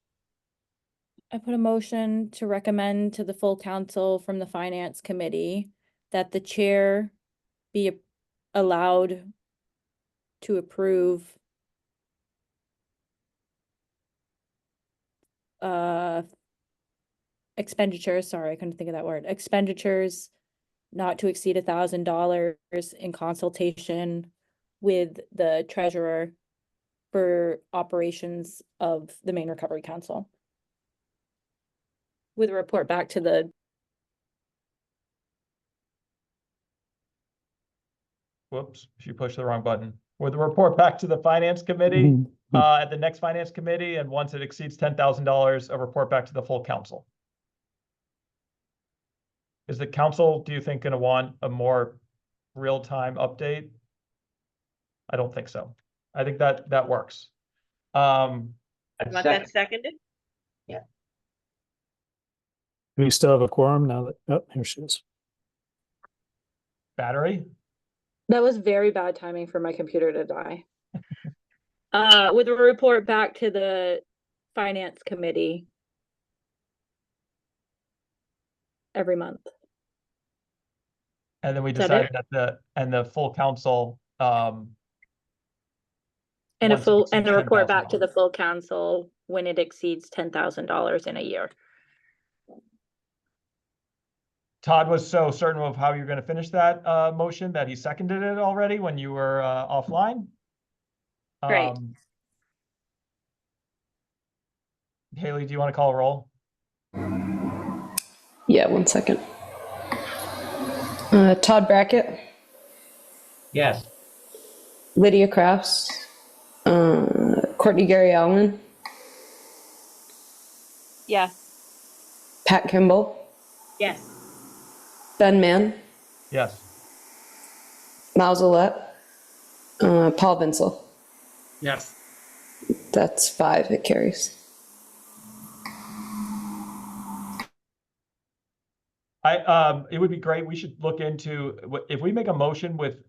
I put a motion to recommend to the full council from the finance committee that the chair be allowed to approve expenditures, sorry, I couldn't think of that word, expenditures not to exceed $1,000 in consultation with the treasurer for operations of the Maine Recovery Council. With a report back to the Whoops, she pushed the wrong button. With the report back to the finance committee, at the next finance committee, and once it exceeds $10,000, a report back to the full council. Is the council, do you think, going to want a more real-time update? I don't think so. I think that works. Want that seconded? Yeah. We still have a quorum now that, oh, here she is. Battery? That was very bad timing for my computer to die. With a report back to the finance committee every month. And then we Is that it? decided that the full council, And once it a exceeds report back to $10,000. the full council when it exceeds $10,000 in a year. Todd was so certain of how you're going to finish that motion that he seconded it already when you were offline. Great. Haley, do you want to call a roll? Yeah, 1 second. Todd Brackett, Yes. Lydia Crafts, Courtney Gary Allen, Yeah. Pat Kimball, Yes. Ben Mann, Yes. Mausolette, Paul Vinsel. Yes. That's 5, it carries. It would be great. We should look into if we make a motion with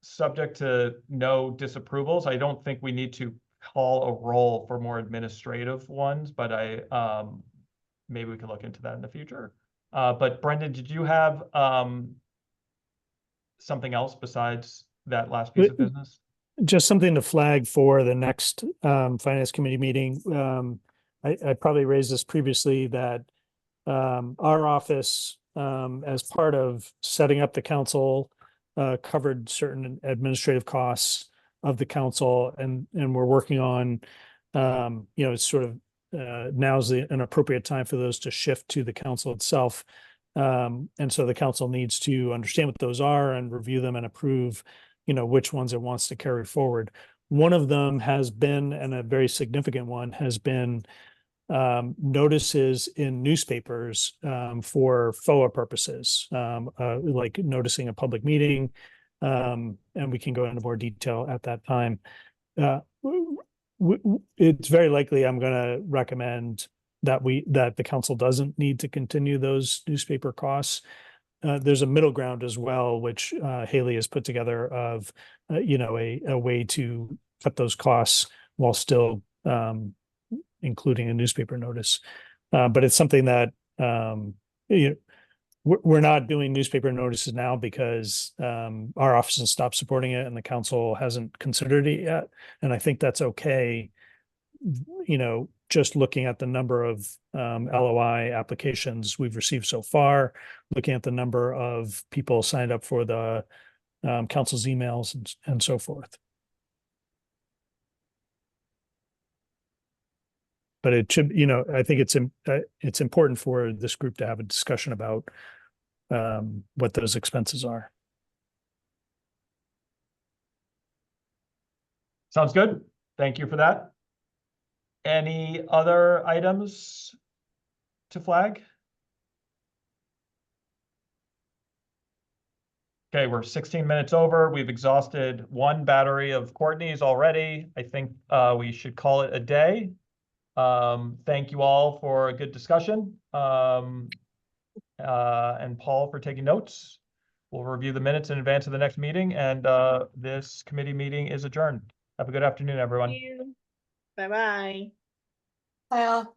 subject to no disapprovals. I don't think we need to call a roll for more administrative ones, but maybe we can look into that in the future. But Brendan, did you have something else besides that last piece of business? Just something to flag for the next finance committee meeting. I probably raised this previously that our office, as part of setting up the council, covered certain administrative costs of the council, and we're working on, it's sort of now's an appropriate time for those to shift to the council itself. And so the council needs to understand what those are and review them and approve, which ones it wants to carry forward. One of them has been, and a very significant one has been, notices in newspapers for FOA purposes, like noticing a public meeting, and we can go into more detail at that time. It's very likely I'm going to recommend that the council doesn't need to continue those newspaper costs. There's a middle ground as well, which Haley has put together of, a way to cut those costs while still including a newspaper notice. But it's something that, we're not doing newspaper notices now because our office has stopped supporting it and the council hasn't considered it yet. And I think that's okay. Just looking at the number of LOI applications we've received so far, looking at the number of people signed up for the council's emails and so forth. But it should, I think it's important for this group to have a discussion about what those expenses are. Sounds good. Thank you for that. Any other items to flag? Okay, we're 16 minutes over. We've exhausted one battery of Courtney's already. I think we should call it a day. Thank you all for a good discussion. And Paul for taking notes. We'll review the minutes in advance of the next meeting, and this committee meeting is adjourned. Have a good afternoon, everyone. Thank you. Bye-bye. Bye all.